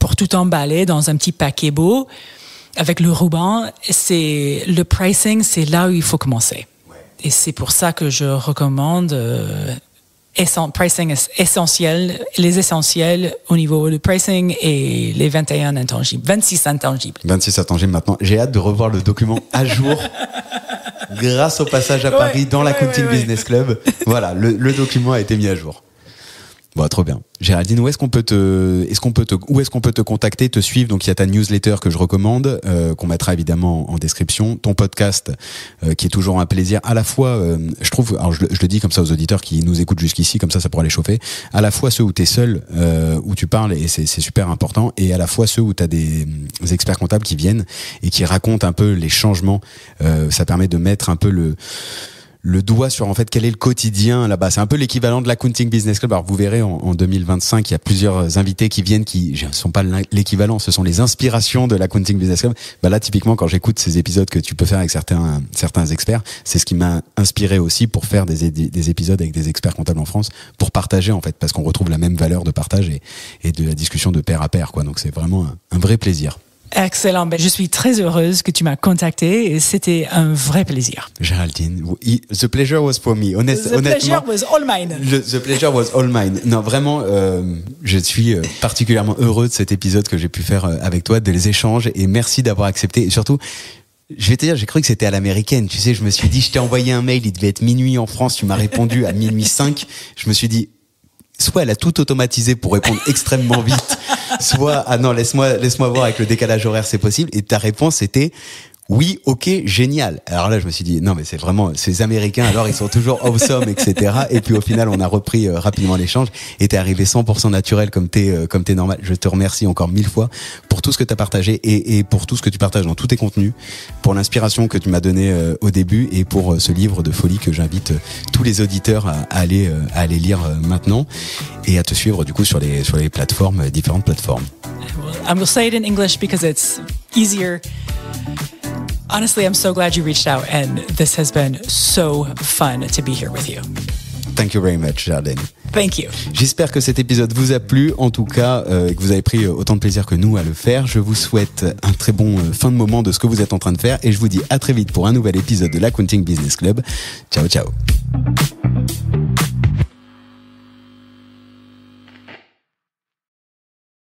pour tout emballer dans un petit paquet beau, avec le ruban, c'est le pricing, c'est là où il faut commencer. Ouais. Et c'est pour ça que je recommande pricing essentiel, les essentiels au niveau du pricing et les 21 intangibles, 26 intangibles. 26 intangibles maintenant. J'ai hâte de revoir le document à jour grâce au passage à Paris dans l'Accounting Business Club. Voilà, le document a été mis à jour. Bon, trop bien. Géraldine, où est-ce qu'on peut te contacter, te suivre? Donc il y a ta newsletter que je recommande, qu'on mettra évidemment en description, ton podcast qui est toujours un plaisir. À la fois, je trouve, alors je le dis comme ça aux auditeurs qui nous écoutent jusqu'ici, comme ça pourra les chauffer. À la fois ceux où t'es seul, où tu parles et c'est super important, et à la fois ceux où t'as des experts comptables qui viennent et qui racontent un peu les changements. Ça permet de mettre un peu le doigt sur en fait quel est le quotidien là-bas. C'est un peu l'équivalent de l'Accounting Business Club. Alors vous verrez en 2025, il y a plusieurs invités qui viennent qui ne sont pas l'équivalent, ce sont les inspirations de l'Accounting Business Club. Bah là typiquement quand j'écoute ces épisodes que tu peux faire avec certains experts, c'est ce qui m'a inspiré aussi pour faire des épisodes avec des experts comptables en France, pour partager en fait, parce qu'on retrouve la même valeur de partage et de la discussion de pair à pair quoi. Donc c'est vraiment un vrai plaisir. Excellent. Ben, je suis très heureuse que tu m'as contacté et c'était un vrai plaisir. Géraldine, the pleasure was for me. The pleasure was all mine. The pleasure was all mine. Non, vraiment, je suis particulièrement heureux de cet épisode que j'ai pu faire avec toi, des échanges, et merci d'avoir accepté. Et surtout, je vais te dire, j'ai cru que c'était à l'américaine. Tu sais, je me suis dit, je t'ai envoyé un mail, il devait être minuit en France, tu m'as répondu à minuit 5. Je me suis dit, soit elle a tout automatisé pour répondre extrêmement vite, soit ah non, laisse-moi voir avec le décalage horaire, c'est possible. Et ta réponse était oui, ok, génial. Alors là, je me suis dit non, mais c'est vraiment ces Américains. Alors ils sont toujours awesome, etc. Et puis au final, on a repris rapidement l'échange. Et t'es arrivé 100% naturel comme t'es normal. Je te remercie encore 1000 fois pour tout ce que t'as partagé et pour tout ce que tu partages dans tous tes contenus, pour l'inspiration que tu m'as donnée au début et pour ce livre de folie que j'invite tous les auditeurs à aller lire maintenant et à te suivre du coup sur les plateformes, différentes plateformes. I will say it in English because it's easier. Honestly, I'm so glad you reached out, and this has been so fun to be here with you. Thank you very much, Géraldine. Thank you. J'espère que cet épisode vous a plu, en tout cas, et que vous avez pris autant de plaisir que nous à le faire. Je vous souhaite un très bon fin de moment de ce que vous êtes en train de faire, et je vous dis à très vite pour un nouvel épisode de l'Accounting Business Club. Ciao, ciao.